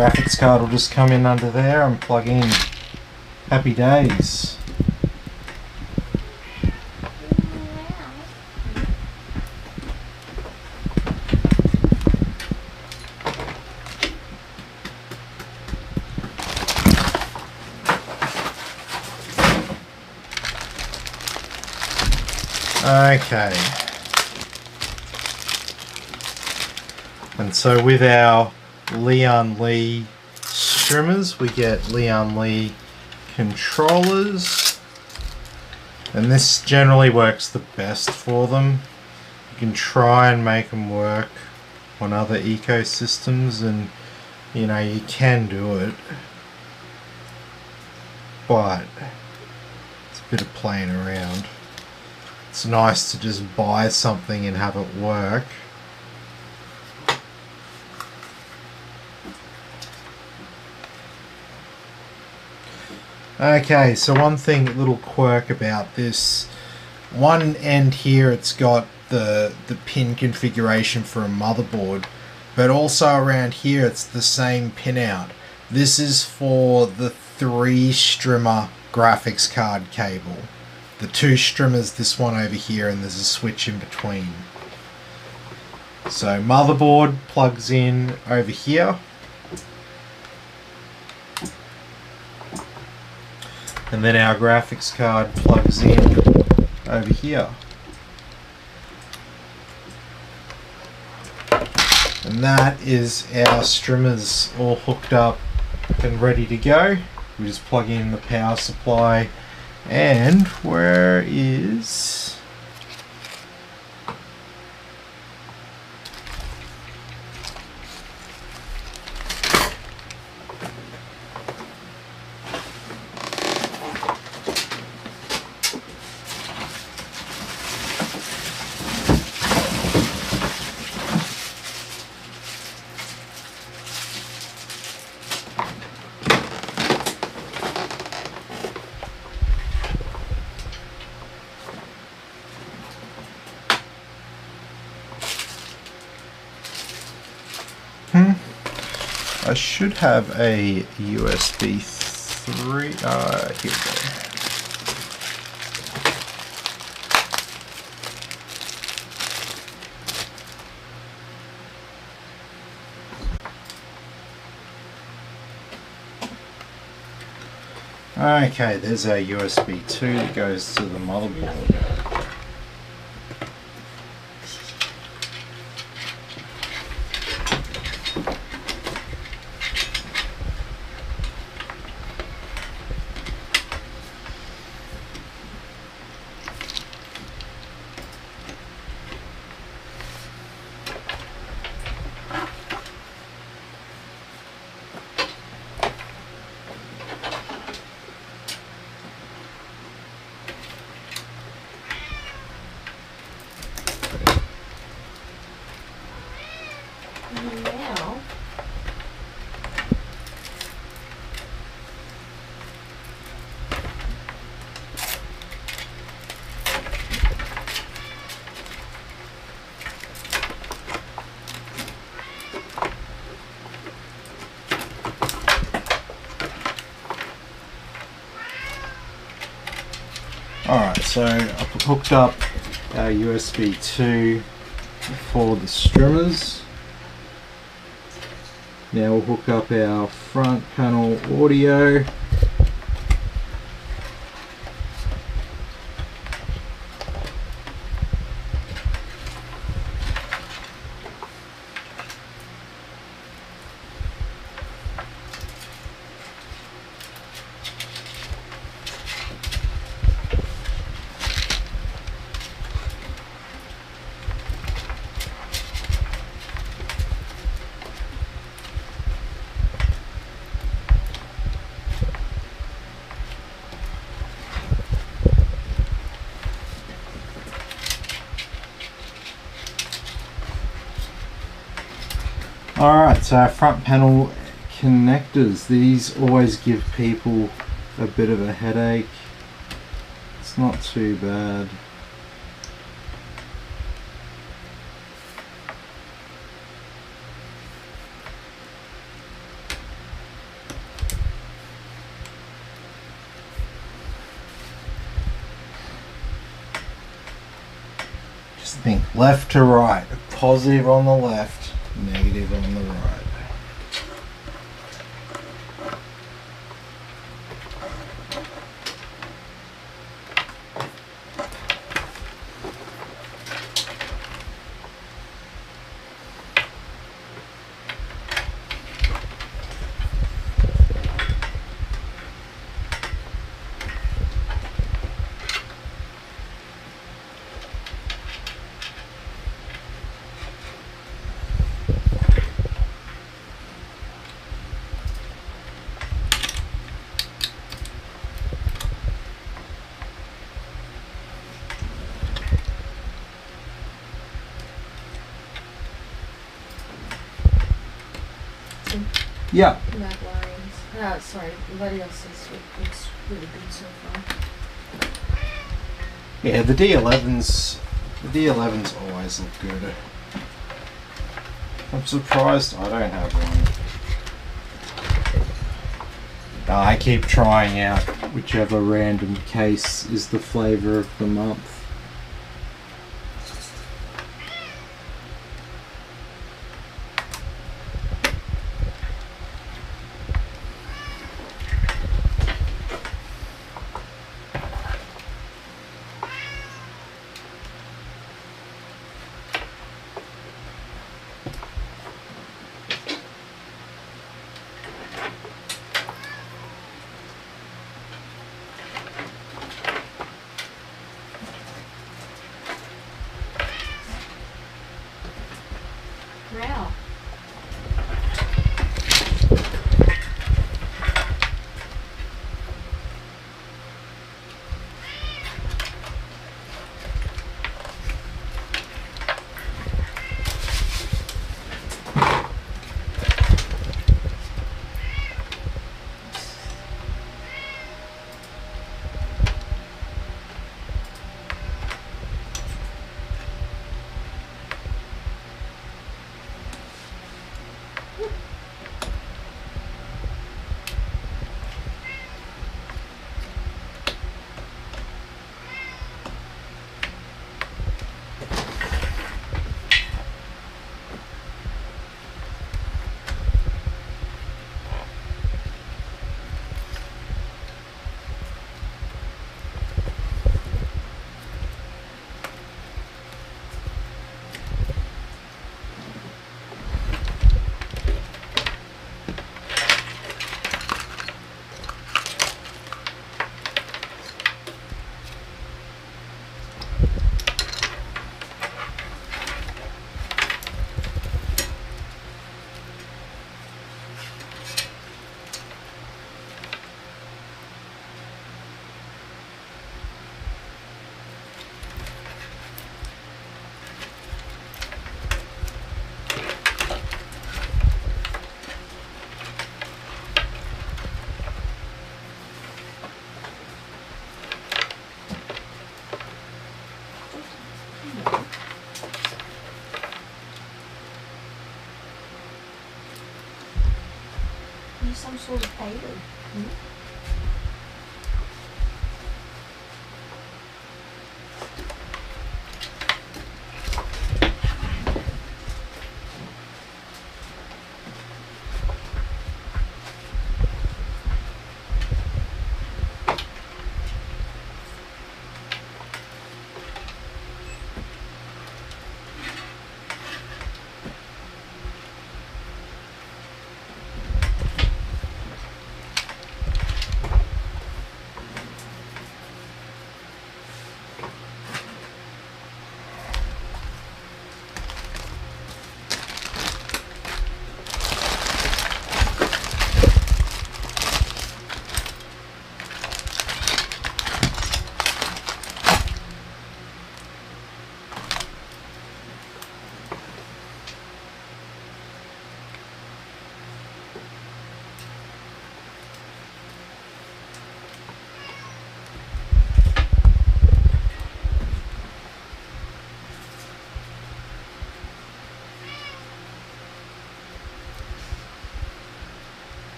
Speaker 1: Graphics card will just come in under there and plug in. Happy days. Okay. And so with our Leon Lee Strimmers, we get Leon Lee controllers, and this generally works the best for them. You can try and make them work on other ecosystems, and you know, you can do it, but it's a bit of playing around. It's nice to just buy something and have it work. Okay, so one thing, little quirk about this, one end here it's got the pin configuration for a motherboard, but also around here it's the same pinout. This is for the 3 strimmer graphics card cable. The 2 strimmers, this one over here, and there's a switch in between. So motherboard plugs in over here. And then our graphics card plugs in over here. And that is our strimmers all hooked up and ready to go. We just plug in the power supply, and where is... I should have a USB 3, here we go. Okay, there's our USB 2 that goes to the motherboard. Alright, so I've hooked up our USB 2 for the strimmers. Now we'll hook up our front panel audio. Alright, so our front panel connectors. These always give people a bit of a headache. It's not too bad. Just think left to right. Positive on the left, negative on the right. Yeah.
Speaker 2: Mad lines. Sorry, everybody else says it looks really good so far.
Speaker 1: Yeah, the D11s always look good. I'm surprised I don't have one. I keep trying out whichever random case is the flavor of the month.
Speaker 2: Wow. Use some sort of paper.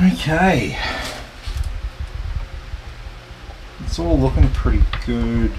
Speaker 1: Okay. It's all looking pretty good.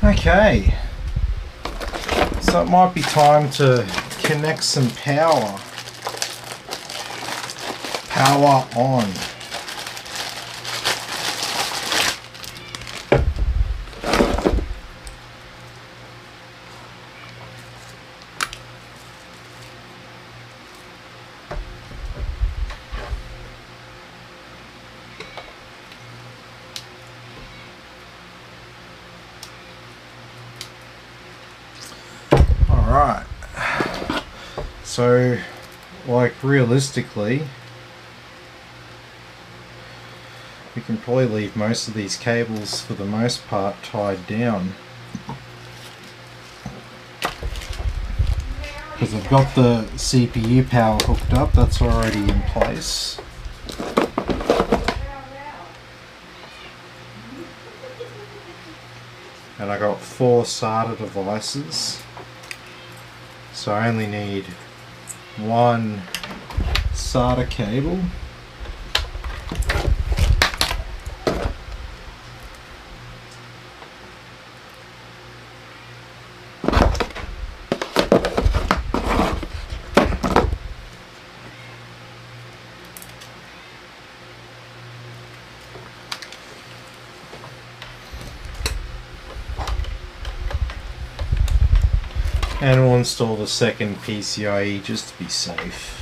Speaker 1: Okay, so it might be time to connect some power. Power on. Alright, so like realistically we can probably leave most of these cables for the most part tied down because I've got the CPU power hooked up, that's already in place. And I got 4 SATA devices, so I only need 1 SATA cable. And we'll install the second PCIe just to be safe.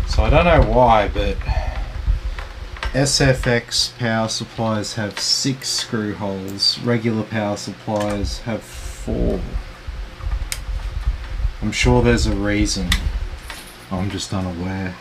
Speaker 1: So I don't know why, but SFX power supplies have 6 screw holes, regular power supplies have 4. I'm sure there's a reason, I'm just unaware.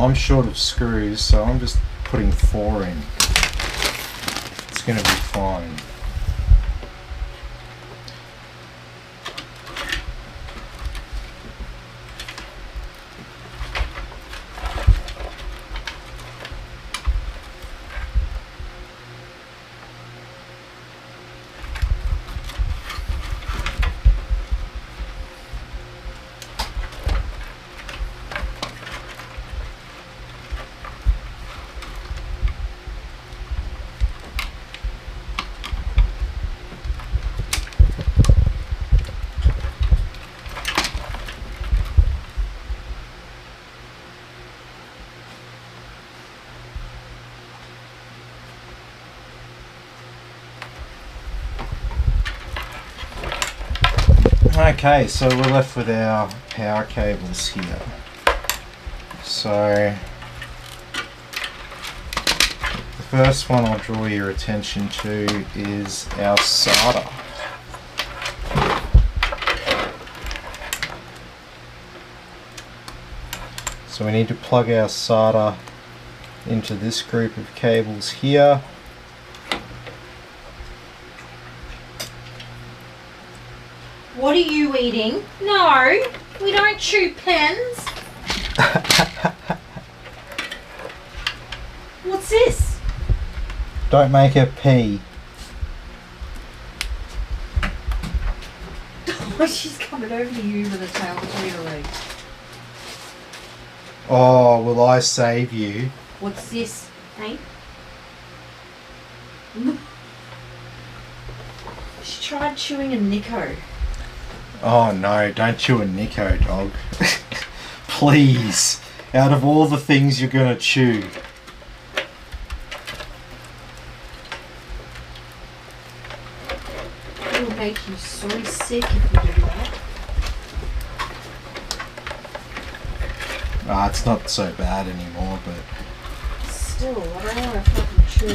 Speaker 1: I'm short of screws, so I'm just putting 4 in. It's going to be fine. Okay, so we're left with our power cables here. So the first one I'll draw your attention to is our SATA. So we need to plug our SATA into this group of cables here.
Speaker 2: What are you eating? No, we don't chew pens. What's this?
Speaker 1: Don't make her pee.
Speaker 2: Oh, she's coming over to you with a tail between her legs.
Speaker 1: Oh, will I save you?
Speaker 2: What's this, eh? She tried chewing a Nico.
Speaker 1: Oh no, don't chew a Nico, dog. Please. Out of all the things you're gonna chew.
Speaker 2: It will make you so sick if you do that.
Speaker 1: Ah, it's not so bad anymore, but...
Speaker 2: Still, I don't want to fucking chew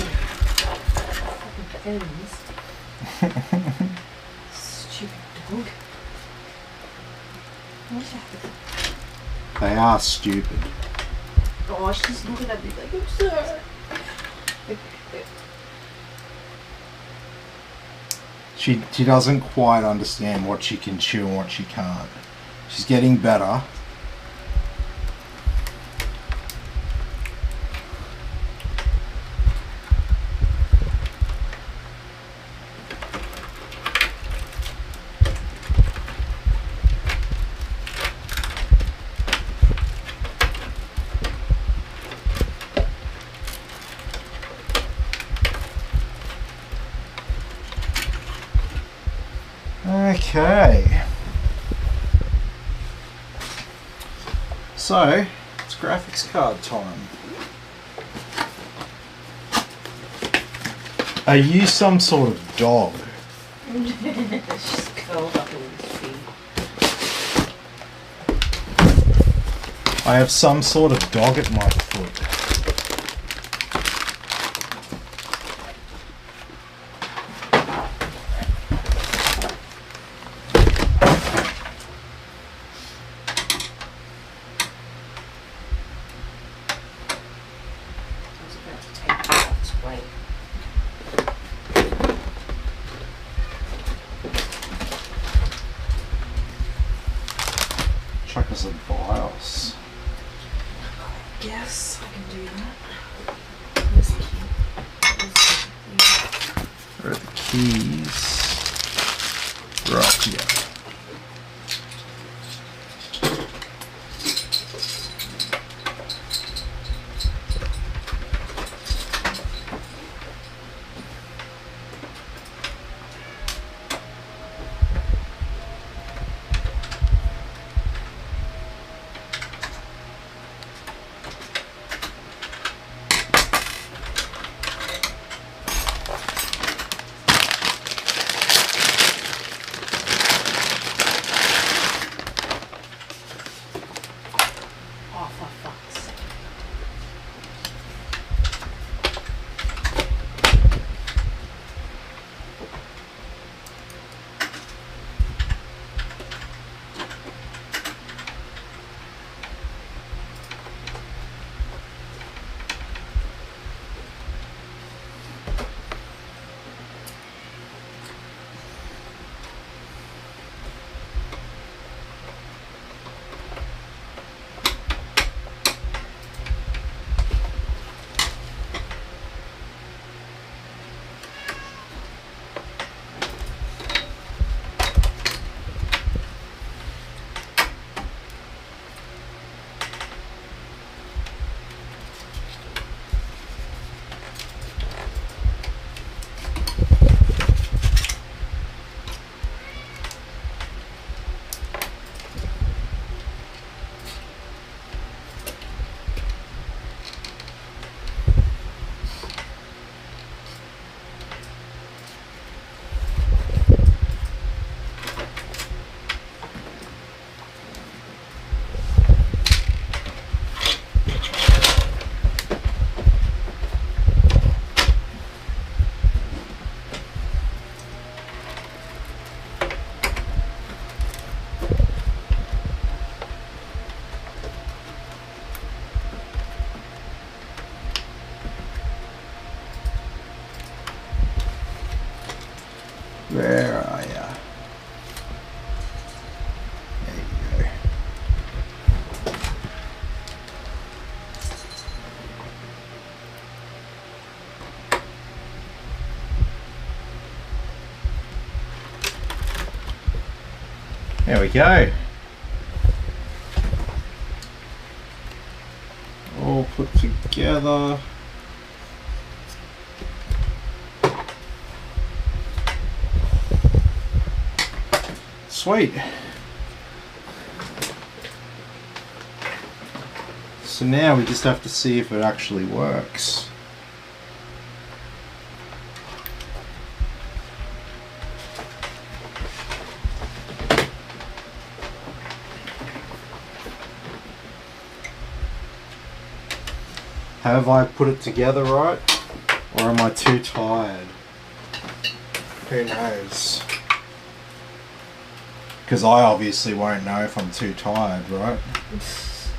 Speaker 2: fucking pens. Stupid dog. What's happening?
Speaker 1: They are stupid.
Speaker 2: Oh, she's looking at me like, I'm sorry.
Speaker 1: She doesn't quite understand what she can chew and what she can't. She's getting better. Okay, so it's graphics card time. Are you some sort of dog?
Speaker 2: She's curled up in his feet.
Speaker 1: I have some sort of dog at my foot. Chuck us a BIOS.
Speaker 2: Yes, I can do that. Where's the key?
Speaker 1: Where are the keys? Right here. Where are ya? There you go. There we go. All put together. Sweet. So now we just have to see if it actually works. Have I put it together right? Or am I too tired? Who knows? Because I obviously won't know if I'm too tired, right? It's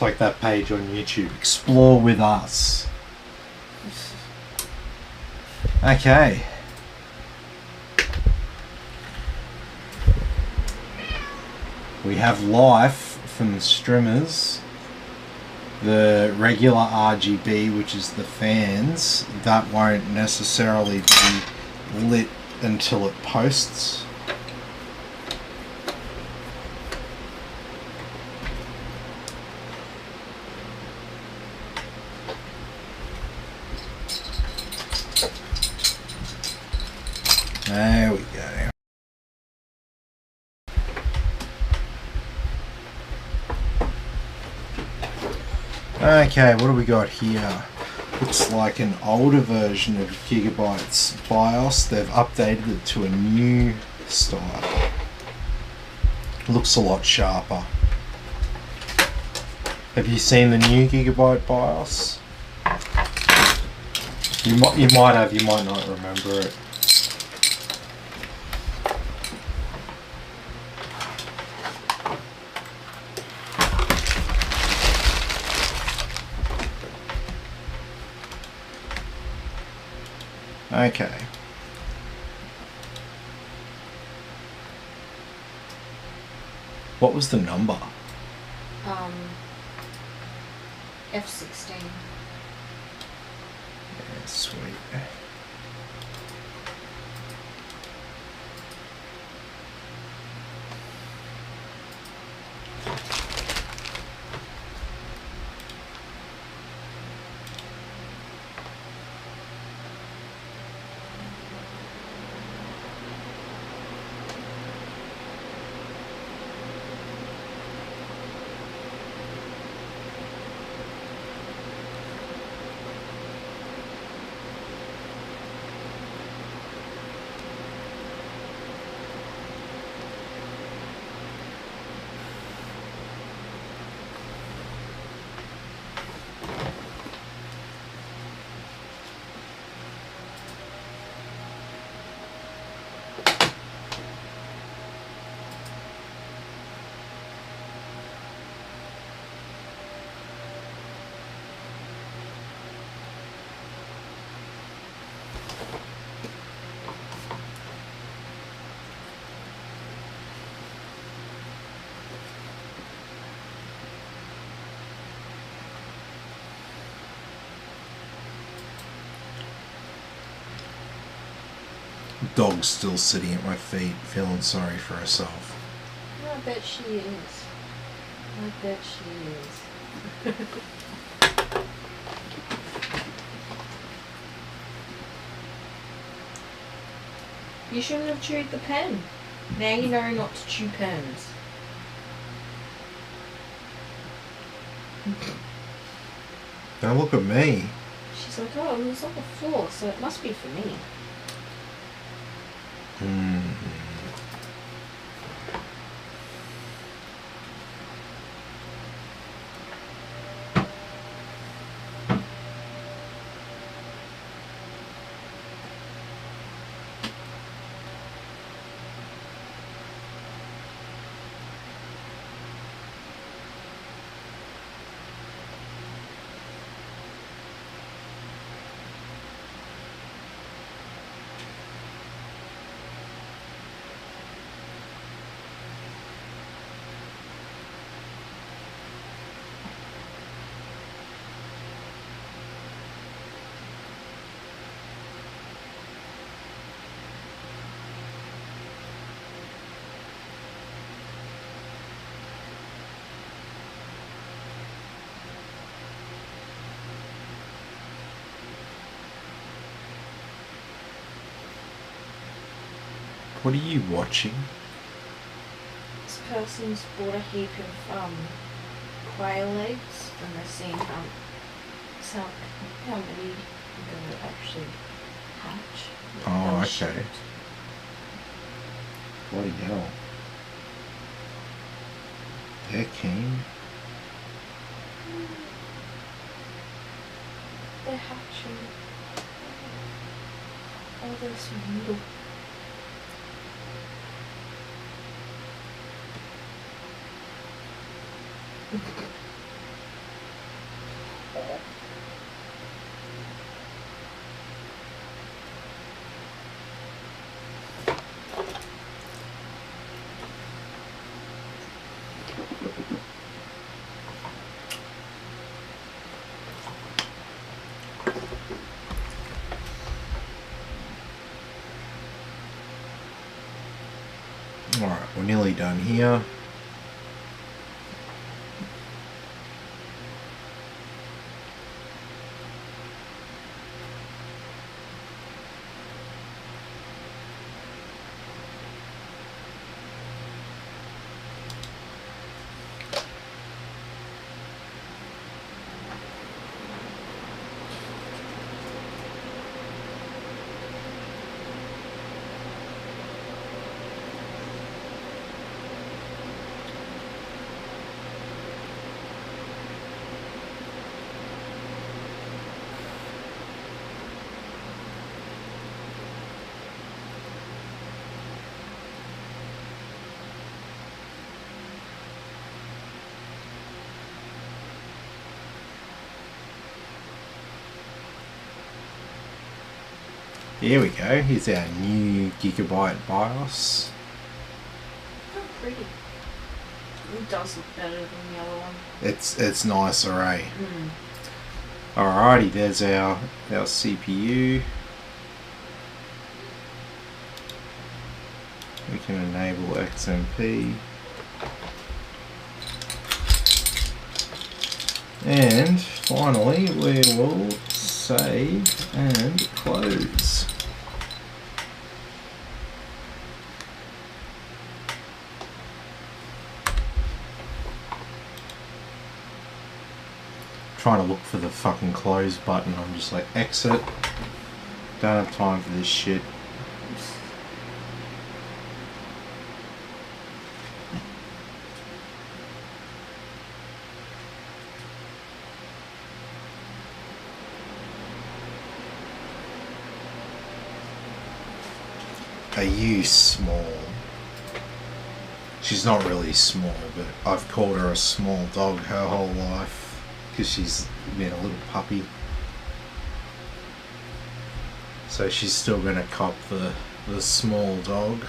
Speaker 1: like that page on YouTube, Explore with Us. Okay. We have life from the Strimmers. The regular RGB, which is the fans, that won't necessarily be lit until it posts. There we go. Okay, what do we got here? Looks like an older version of Gigabyte's BIOS. They've updated it to a new style. Looks a lot sharper. Have you seen the new Gigabyte BIOS? You might have, you might not remember it. Okay. What was the number?
Speaker 2: F16.
Speaker 1: Yeah, sweet. Dog's still sitting at my feet, feeling sorry for herself.
Speaker 2: I bet she is. I bet she is. You shouldn't have chewed the pen. Now you know not to chew pens.
Speaker 1: Don't look at me.
Speaker 2: She's like, oh, it was on the floor, so it must be for me.
Speaker 1: What are you watching?
Speaker 2: This person's bought a heap of quail eggs, and they're seeing how many are going to actually hatch.
Speaker 1: Oh, okay. Bloody hell. They're keen.
Speaker 2: They're hatching. Oh, they're so little.
Speaker 1: Alright, we're nearly done here. Here we go. Here's our new Gigabyte BIOS.
Speaker 2: How pretty. It does look better than the other one.
Speaker 1: It's nicer, eh? Alrighty, there's our CPU. We can enable XMP. And finally, we will save and close. Trying to look for the fucking close button. I'm just like, exit. Don't have time for this shit. Are you small? She's not really small, but I've called her a small dog her whole life because she's been a little puppy. So she's still gonna cop the small dog.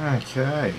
Speaker 1: Okay.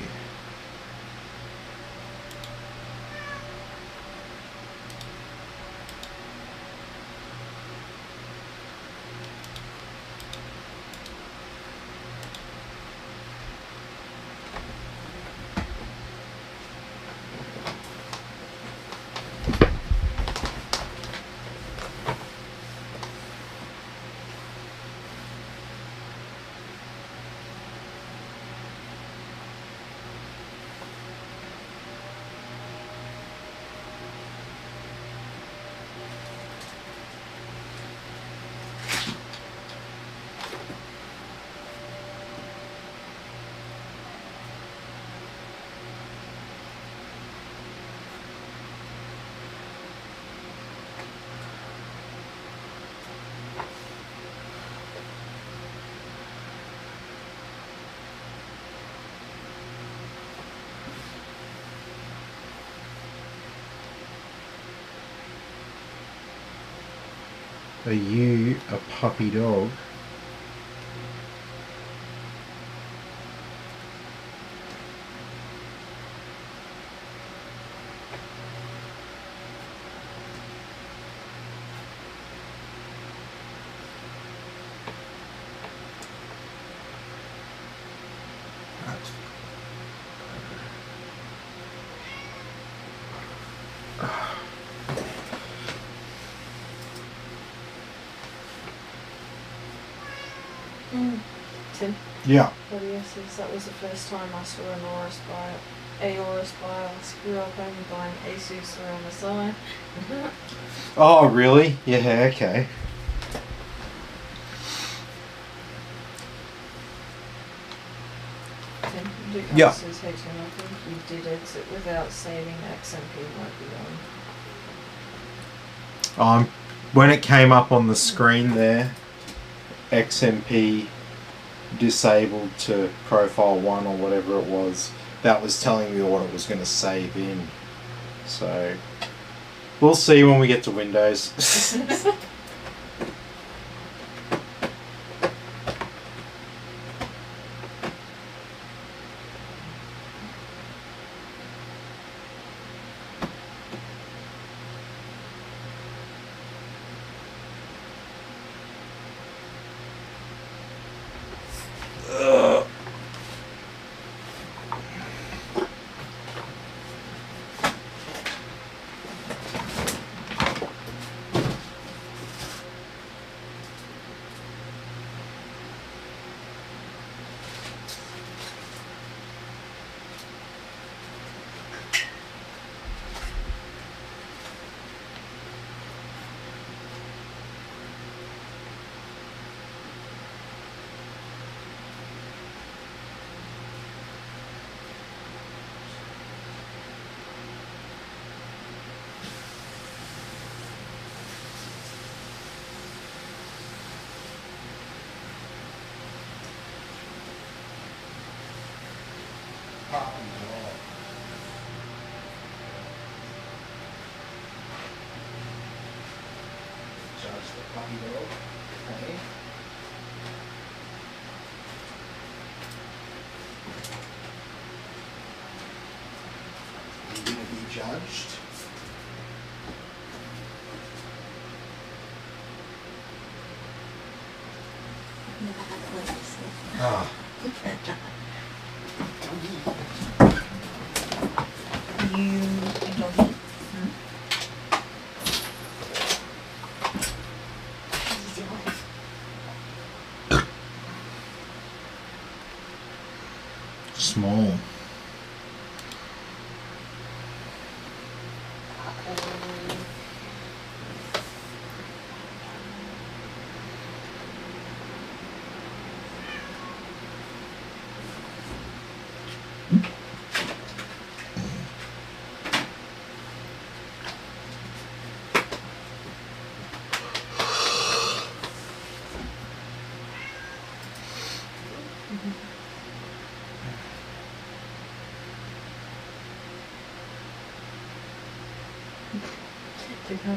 Speaker 1: Are you a puppy dog?
Speaker 2: Tim?
Speaker 1: Yeah.
Speaker 2: WS's, that was the first time I saw an Aorus Bio screw up only buying Asus around the side.
Speaker 1: Oh, really? Yeah, okay.
Speaker 2: Tim, Luke
Speaker 1: Yeah.
Speaker 2: says, hey Tim, I think you did exit without saving XMP might be on.
Speaker 1: When it came up on the screen there, XMP disabled to profile 1 or whatever it was, that was telling me what it was going to save in. So we'll see when we get to Windows. Judged. Ah. Small.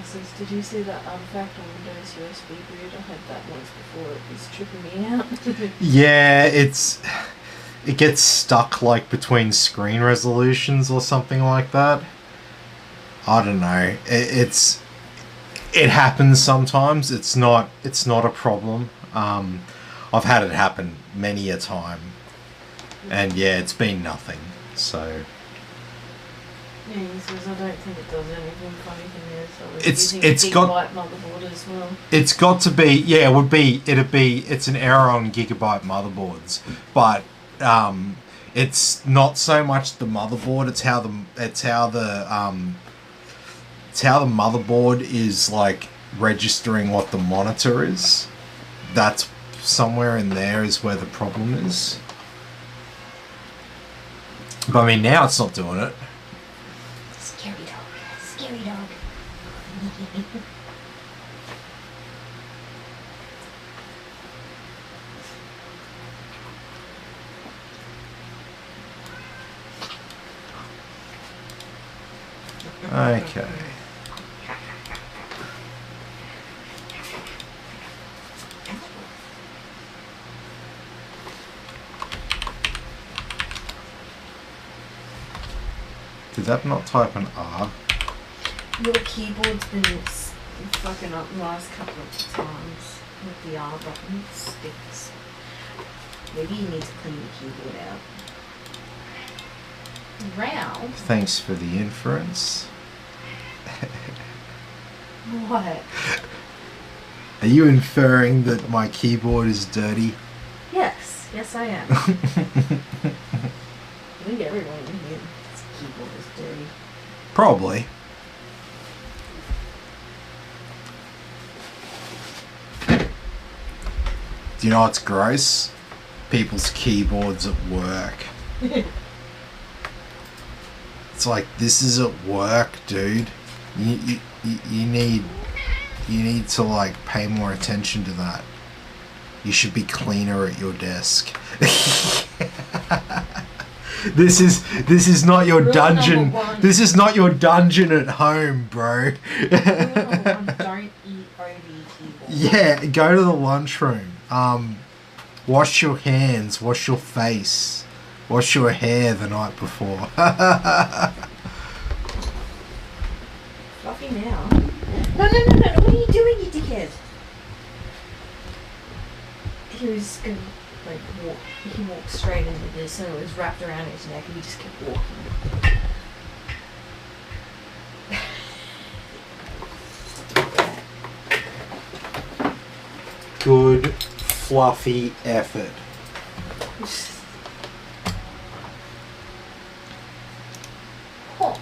Speaker 2: Says, did you see that artifact on Windows USB boot? I had that once before. It was tripping me out.
Speaker 1: Yeah, it gets stuck like between screen resolutions or something like that. I don't know. It happens sometimes. It's not a problem. I've had it happen many a time, and yeah, it's been nothing. So.
Speaker 2: Yeah, he says, I don't think it does anything funny to me, so
Speaker 1: It's got
Speaker 2: motherboard as well.
Speaker 1: It's got to be, yeah, it's an error on gigabyte motherboards, but it's not so much the motherboard, it's how the motherboard is like registering what the monitor is. That's somewhere in there is where the problem is. But I mean, now it's not doing it.
Speaker 3: Scary dog.
Speaker 1: Okay. Did that not type an R?
Speaker 2: Your keyboard's been fucking up the last couple of times with the R button. It sticks. Maybe you need to clean the keyboard out. Round?
Speaker 1: Thanks for the inference.
Speaker 2: What?
Speaker 1: Are you inferring that my keyboard is dirty?
Speaker 2: Yes. Yes, I am. I think everyone in here, this keyboard is dirty.
Speaker 1: Probably. Do you know what's gross? People's keyboards at work. It's like, this is at work, dude. You need to like pay more attention to that. You should be cleaner at your desk. This is not your dungeon. This is not your dungeon at home, bro.
Speaker 2: Don't eat over your keyboard.
Speaker 1: Yeah, go to the lunchroom. Wash your hands, wash your face, wash your hair the night before.
Speaker 2: Fluffy now. No, what are you doing, you dickhead? He was gonna like walk. He walked straight into this, and it was wrapped around his neck, and he just kept walking.
Speaker 1: Good, fluffy effort.
Speaker 2: Oh.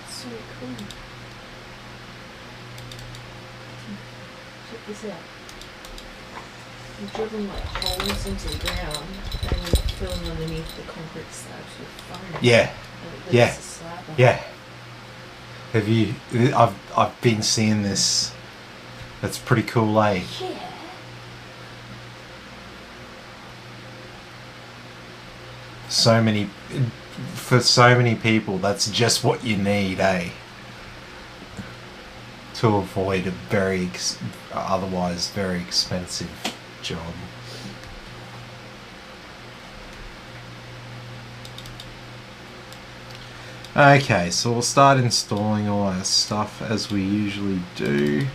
Speaker 2: So cool. Check this out. You've driven like holes into the ground and you're filling underneath the concrete slabs with foam.
Speaker 1: Yeah.
Speaker 2: Like,
Speaker 1: Yeah.
Speaker 2: there's a slab on it.
Speaker 1: Yeah. Have you? I've been seeing this. That's pretty cool, eh?
Speaker 2: Yeah.
Speaker 1: For so many people, that's just what you need, eh? To avoid a otherwise very expensive job. Okay, so we'll start installing all our stuff as we usually do.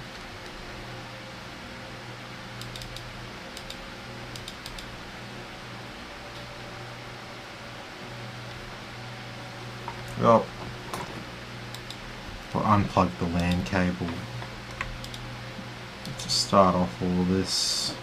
Speaker 1: Oh, we'll unplug the LAN cable to start off all this.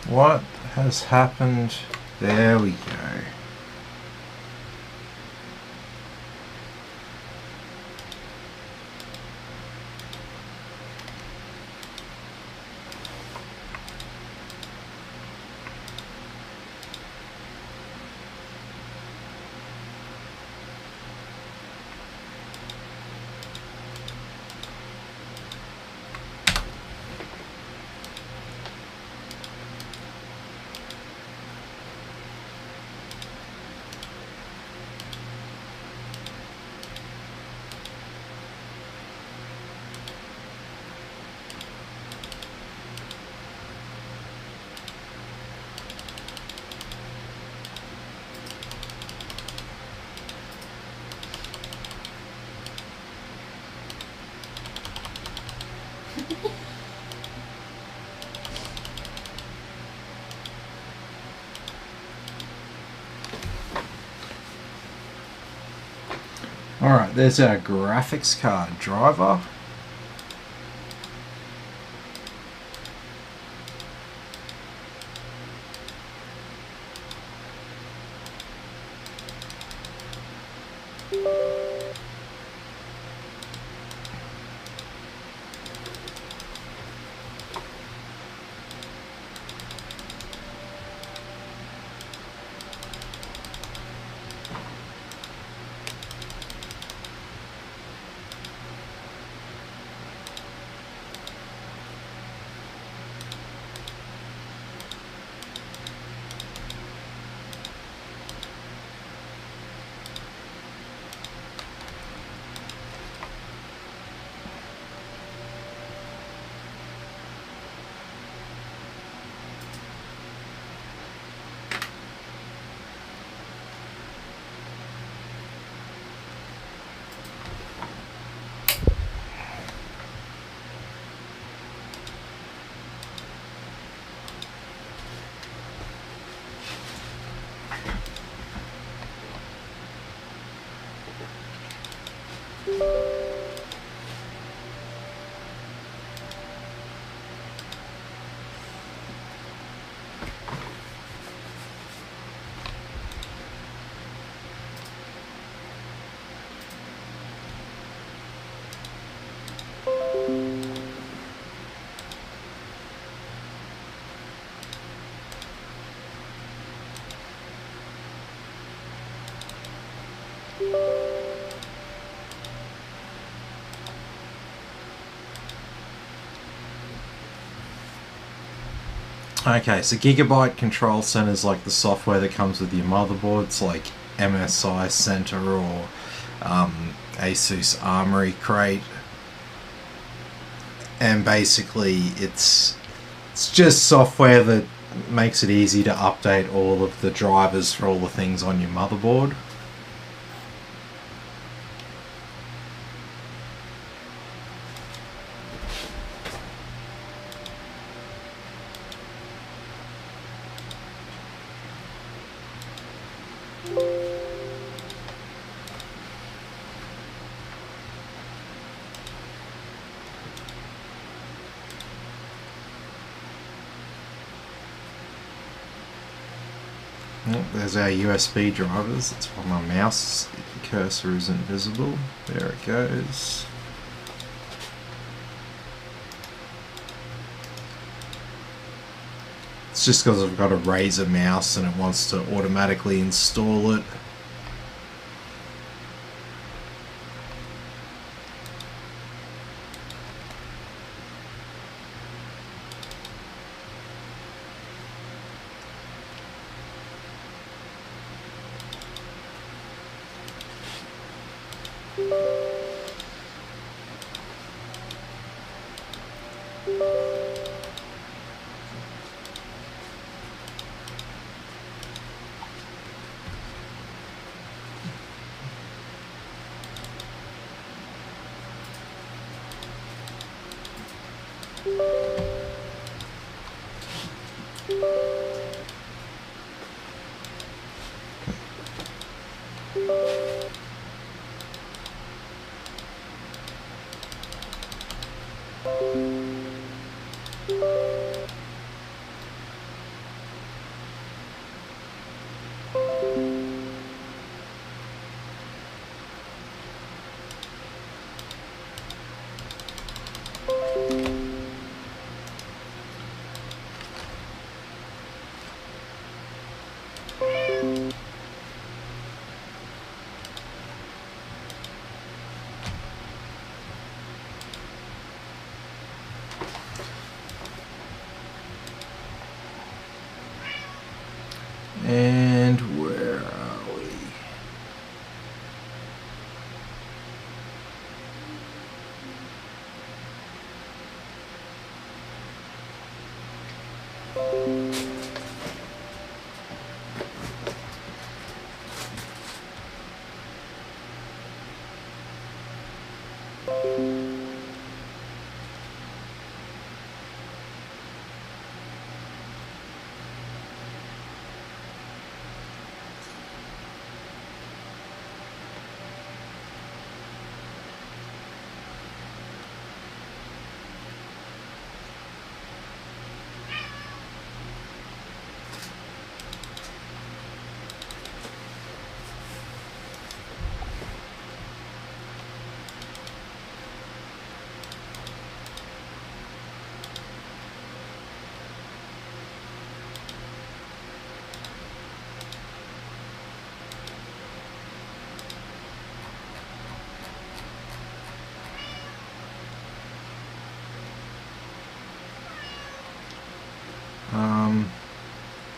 Speaker 1: What has happened? There we go. Alright, there's our graphics card driver. Okay, so Gigabyte Control Center is like the software that comes with your motherboards, like MSI Center or Asus Armory Crate, and basically it's just software that makes it easy to update all of the drivers for all the things on your motherboard. There's our USB drivers. That's why my mouse cursor isn't visible. There it goes. It's just because I've got a Razer mouse and it wants to automatically install it. And where are we?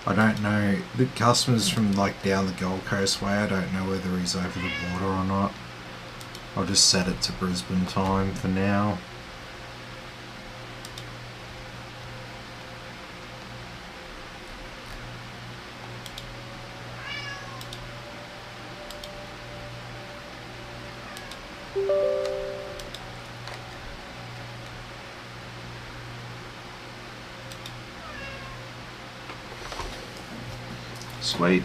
Speaker 1: I don't know, the customer's from like down the Gold Coast way. I don't know whether he's over the border or not. I'll just set it to Brisbane time for now. Sweet.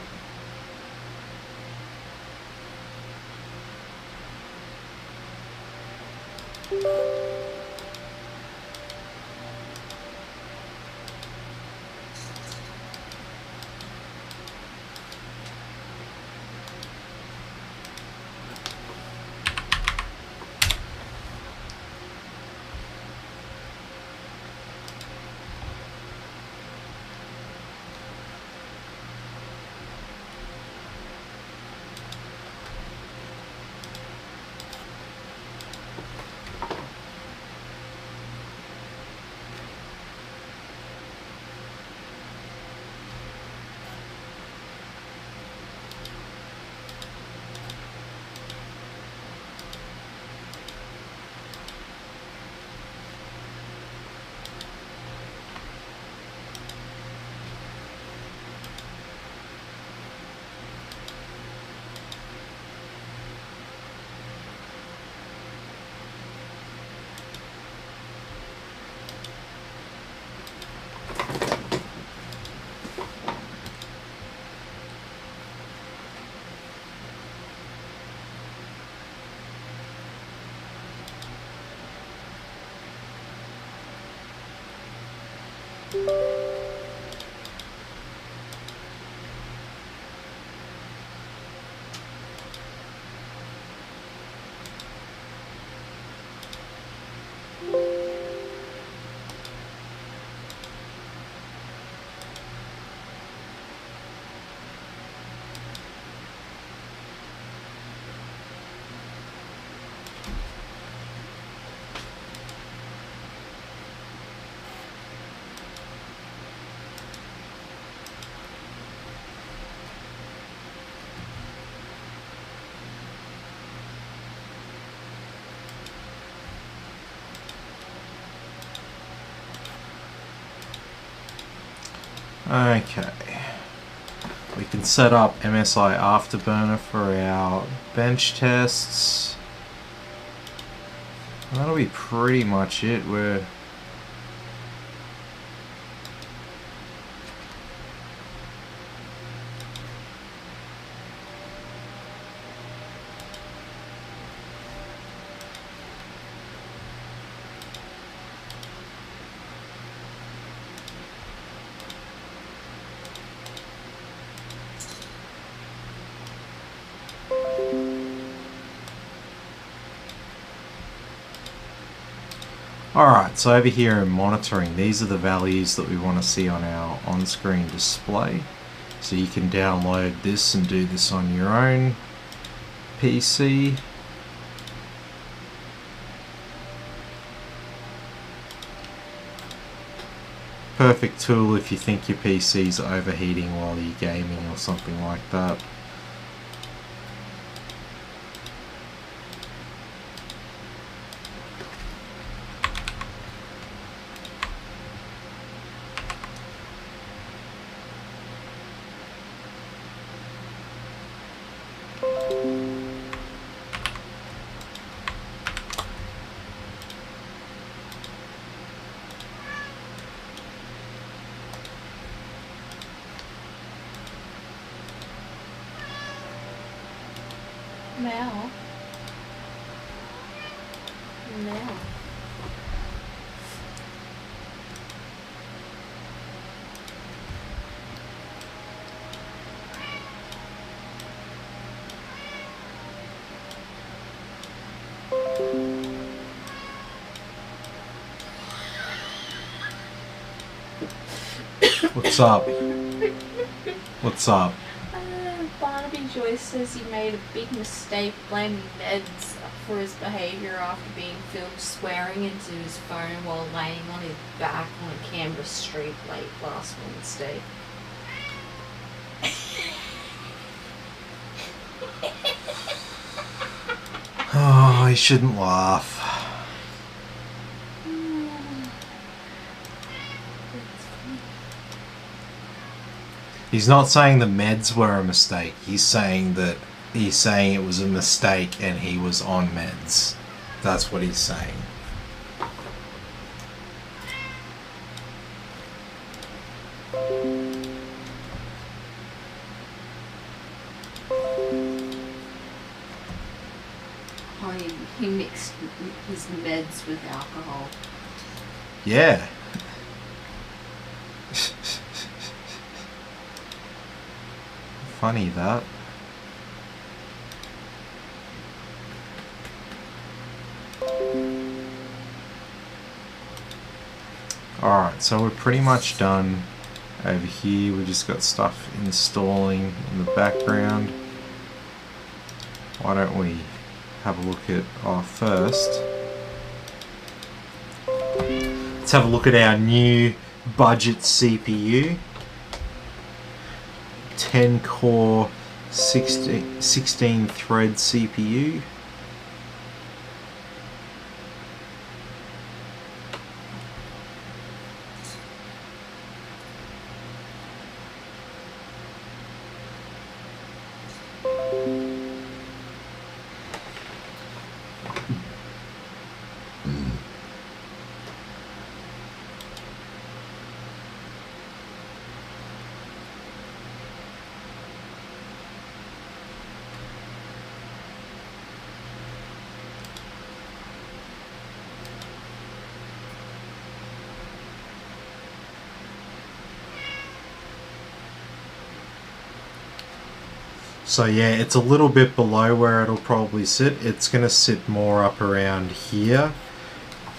Speaker 1: Okay, we can set up MSI Afterburner for our bench tests. And that'll be pretty much it. Alright, so over here in monitoring, these are the values that we want to see on our on-screen display. So you can download this and do this on your own PC. Perfect tool if you think your PC's overheating while you're gaming or something like that.
Speaker 2: Now. Now.
Speaker 1: What's up? What's up?
Speaker 2: Barnaby Joyce says he made a big mistake blaming Meds for his behaviour after being filmed swearing into his phone while laying on his back on a Canberra street late last Wednesday.
Speaker 1: Oh, he shouldn't laugh. He's not saying the meds were a mistake. He's saying it was a mistake and he was on meds. That's what he's saying.
Speaker 2: time he mixed his meds with alcohol.
Speaker 1: Yeah. Funny that. Alright, so we're pretty much done over here. We just got stuff installing in the background. Why don't we have a look at our first? Let's have a look at our new budget CPU. 10 core 16 thread CPU. So yeah, it's a little bit below where it'll probably sit. It's going to sit more up around here.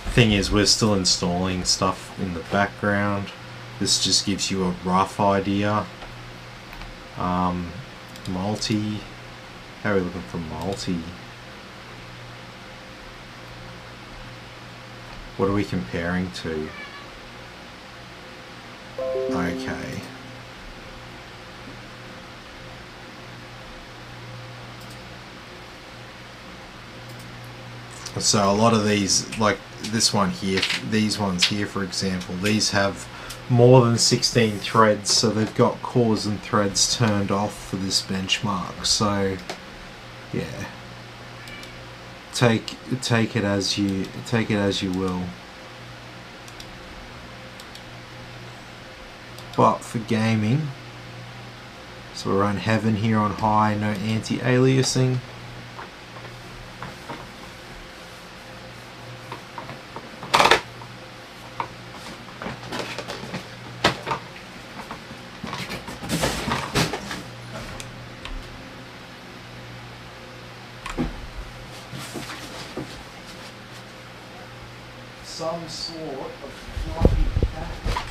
Speaker 1: Thing is, we're still installing stuff in the background. This just gives you a rough idea. Multi. How are we looking for multi? What are we comparing to? Okay. So a lot of these, like this one here, these ones here for example, these have more than 16 threads, so they've got cores and threads turned off for this benchmark. So yeah, take it as you will. But for gaming, so we're on Heaven here on high, no anti-aliasing. Some sort of fluffy pattern.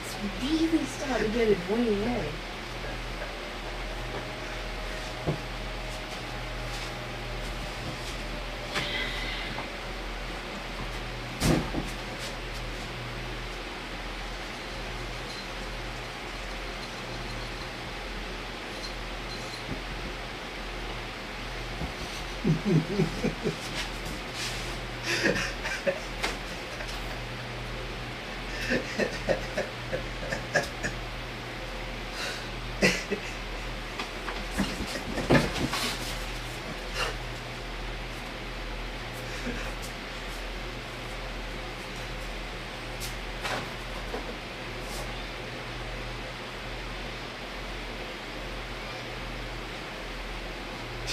Speaker 2: It's really starting to get annoying, eh?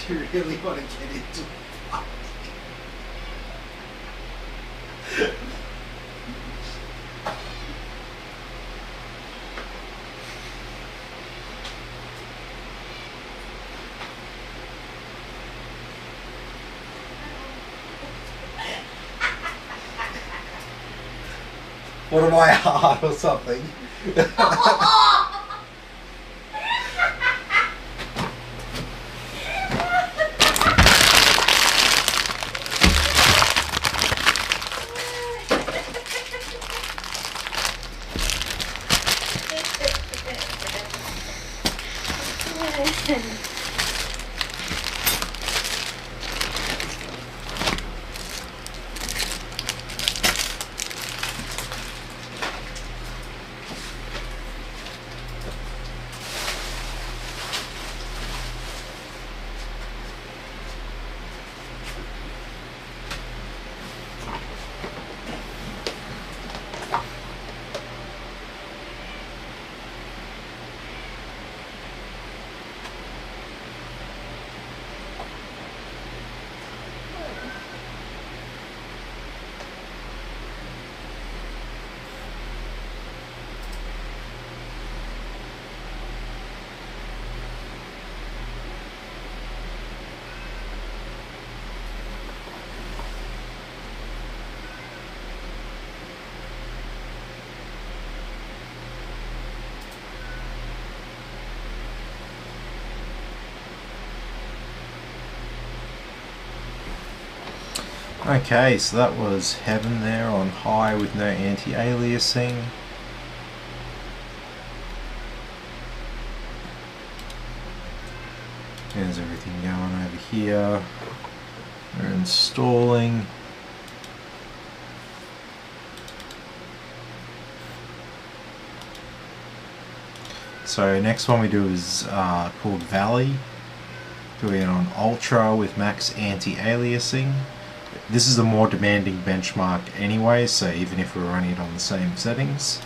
Speaker 1: Do you really want to get into it? What am I, hard or something? Okay, so that was Heaven there on high with no anti-aliasing. There's everything going over here. We're installing. So next one we do is called Valley. Doing it on Ultra with max anti-aliasing. This is a more demanding benchmark anyway, so even if we're running it on the same settings.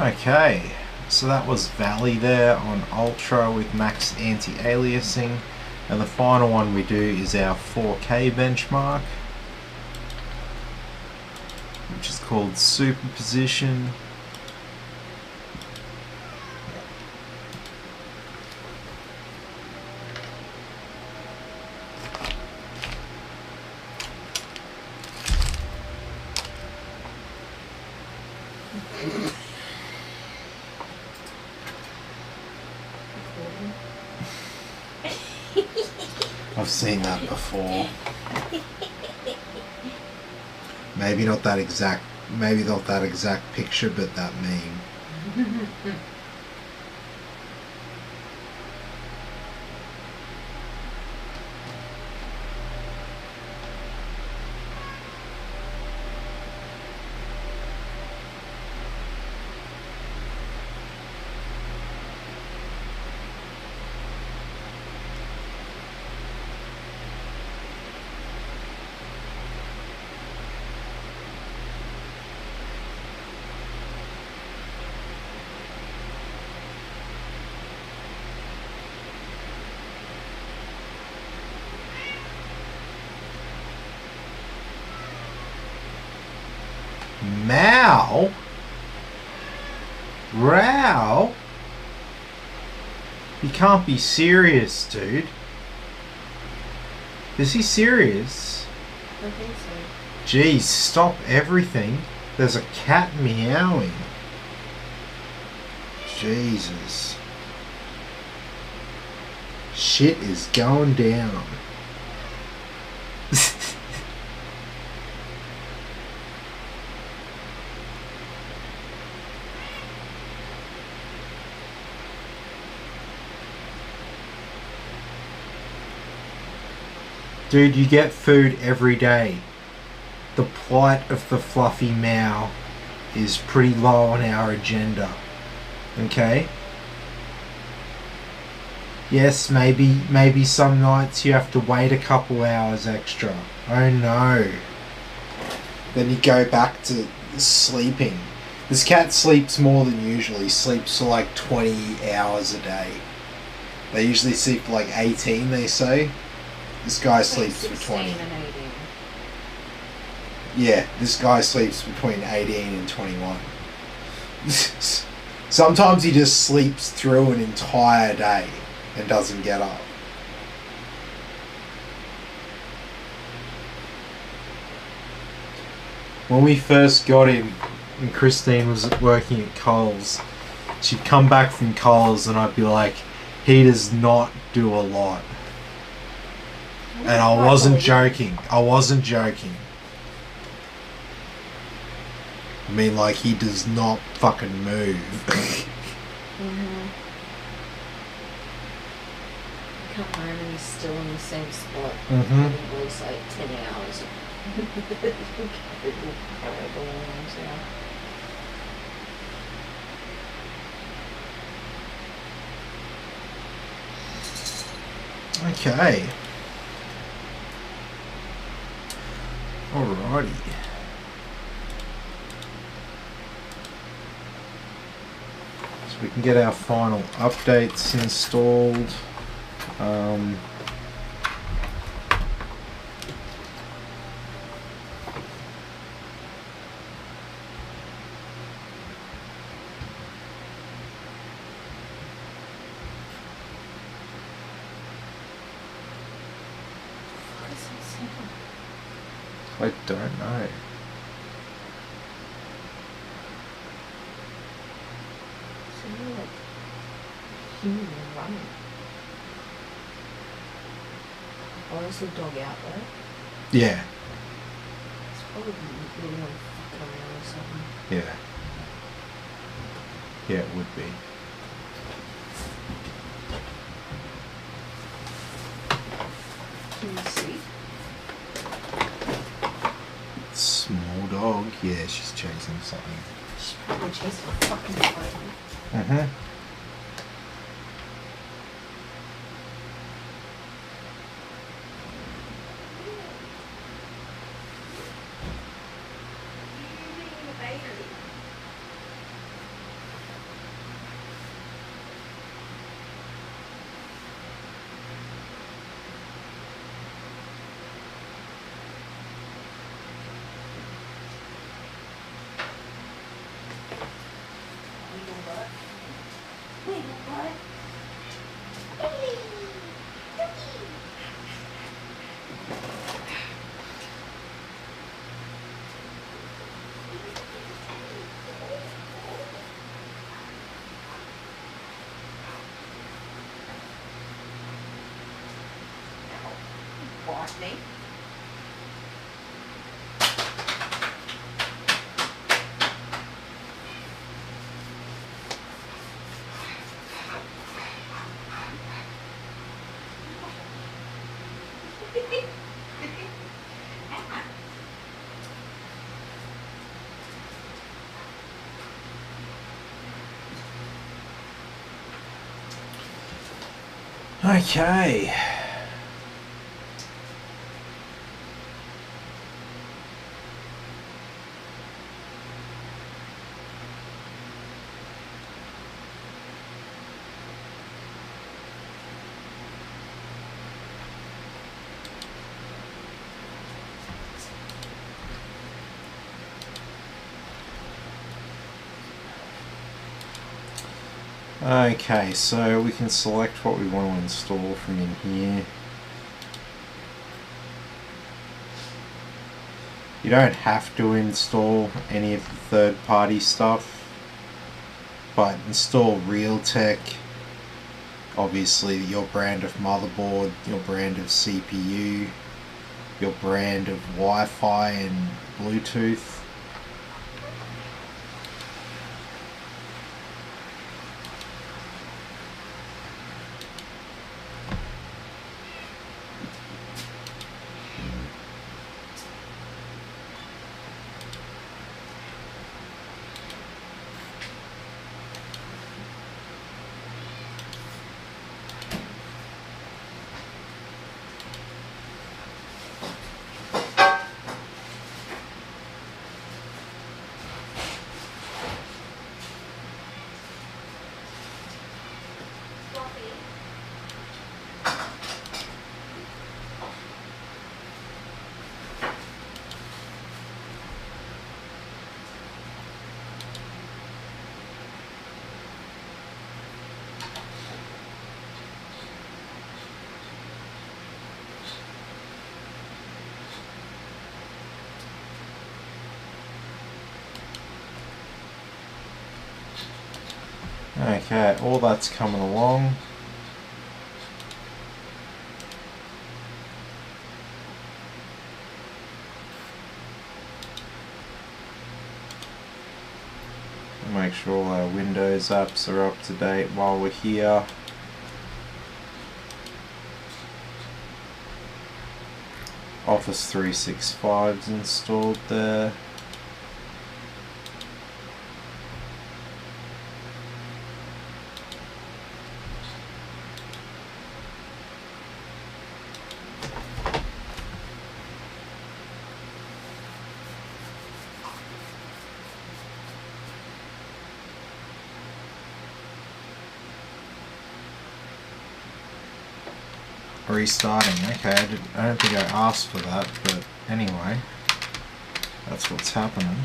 Speaker 1: Okay, so that was Valley there on Ultra with max anti-aliasing, and the final one we do is our 4K benchmark, which is called Superposition. I've seen that before. Maybe not that exact picture, but that meme. Mal? Row? You can't be serious, dude. Is he serious?
Speaker 2: I think so.
Speaker 1: Jeez, stop everything. There's a cat meowing. Jesus. Shit is going down. Dude, you get food every day. The plight of the fluffy mow is pretty low on our agenda. Okay? Yes, maybe some nights you have to wait a couple hours extra. Oh no. Then you go back to sleeping. This cat sleeps more than usual. He sleeps for like 20 hours a day. They usually sleep for like 18, they say. This guy sleeps for 20.
Speaker 2: And 18.
Speaker 1: Yeah, this guy sleeps between 18 and 21. Sometimes he just sleeps through an entire day and doesn't get up. When we first got him, and Christine was working at Coles, she'd come back from Coles and I'd be like, he does not do a lot. And I wasn't joking. I wasn't joking. I mean, like, he does not fucking move.
Speaker 2: Mm-hmm. Come home and he's still in the same spot.
Speaker 1: Mm-hmm.
Speaker 2: It was like 10 hours.
Speaker 1: Okay. Alrighty. So we can get our final updates installed. I don't know.
Speaker 2: So like human running. Or is the dog out there?
Speaker 1: Yeah.
Speaker 2: It's probably really like fucking around or something.
Speaker 1: Yeah. Yeah, it would be.
Speaker 2: Can you see?
Speaker 1: Small dog. Yeah, she's chasing something.
Speaker 2: She's probably chasing a fucking phone.
Speaker 1: Mm-hmm.
Speaker 2: Botany.
Speaker 1: Okay. Okay, so we can select what we want to install from in here. You don't have to install any of the third-party stuff, but install Realtek, obviously your brand of motherboard, your brand of CPU, your brand of Wi-Fi and Bluetooth. Okay, all that's coming along. Make sure all our Windows apps are up to date while we're here. Office 365's installed there. Restarting. Okay, I don't think I asked for that, but anyway, that's what's happening.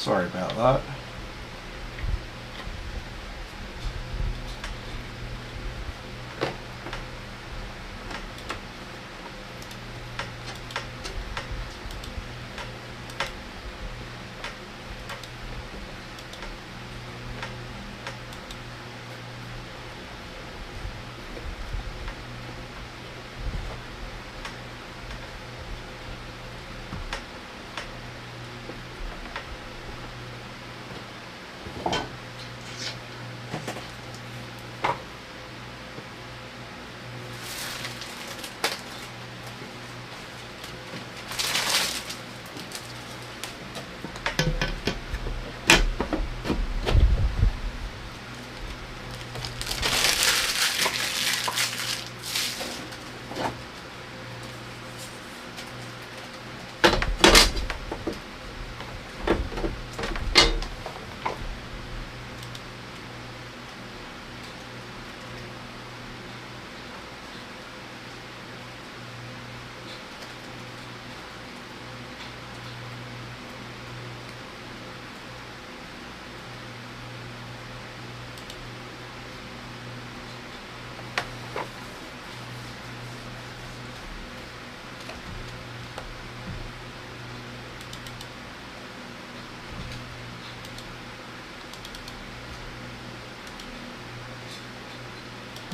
Speaker 1: Sorry about that.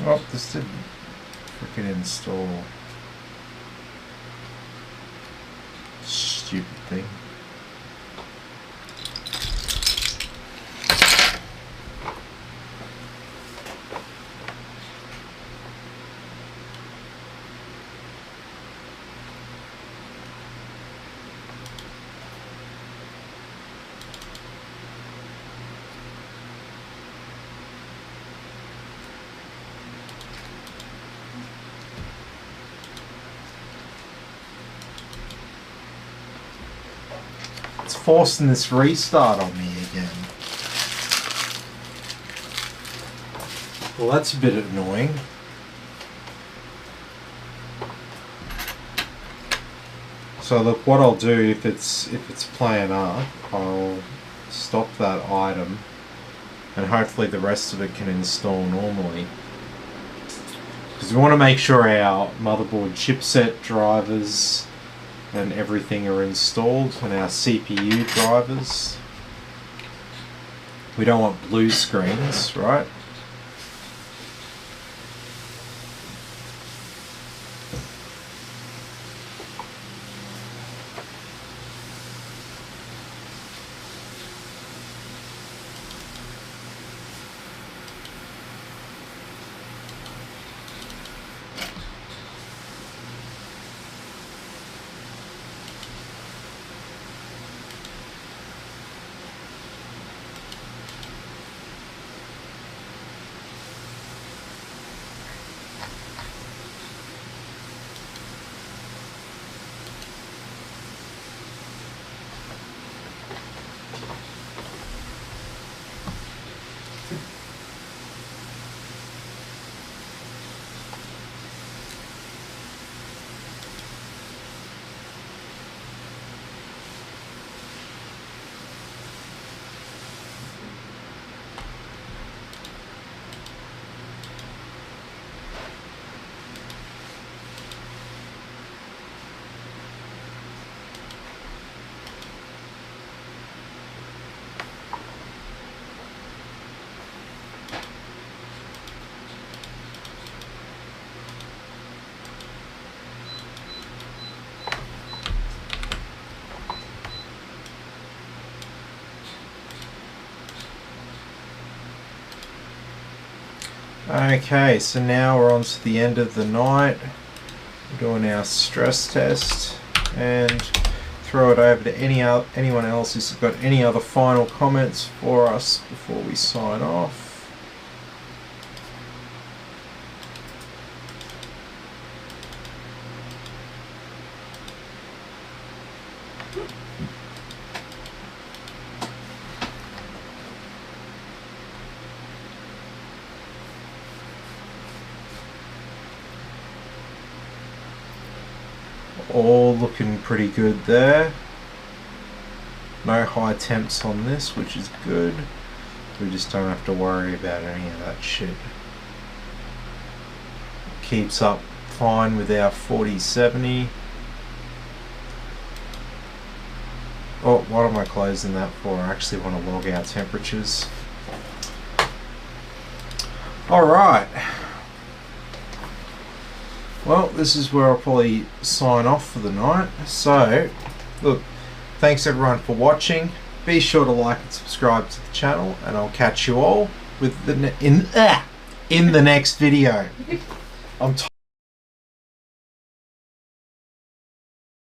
Speaker 1: Oh, this didn't freaking install. Stupid thing. It's forcing this restart on me again. Well, that's a bit annoying. So look, what I'll do if it's playing up, I'll stop that item, and hopefully the rest of it can install normally. Because we want to make sure our motherboard chipset drivers and everything are installed, and our CPU drivers. We don't want blue screens, right? Okay, so now we're on to the end of the night. We're doing our stress test, and throw it over to anyone else who's got any other final comments for us before we sign off. All looking pretty good there. No high temps on this, which is good. We just don't have to worry about any of that shit. Keeps up fine with our 4070. Oh, what am I closing that for? I actually want to log our temperatures. Alright. Well, this is where I'll probably sign off for the night. So, look, thanks everyone for watching. Be sure to like and subscribe to the channel, and I'll catch you all with in the next video. I'm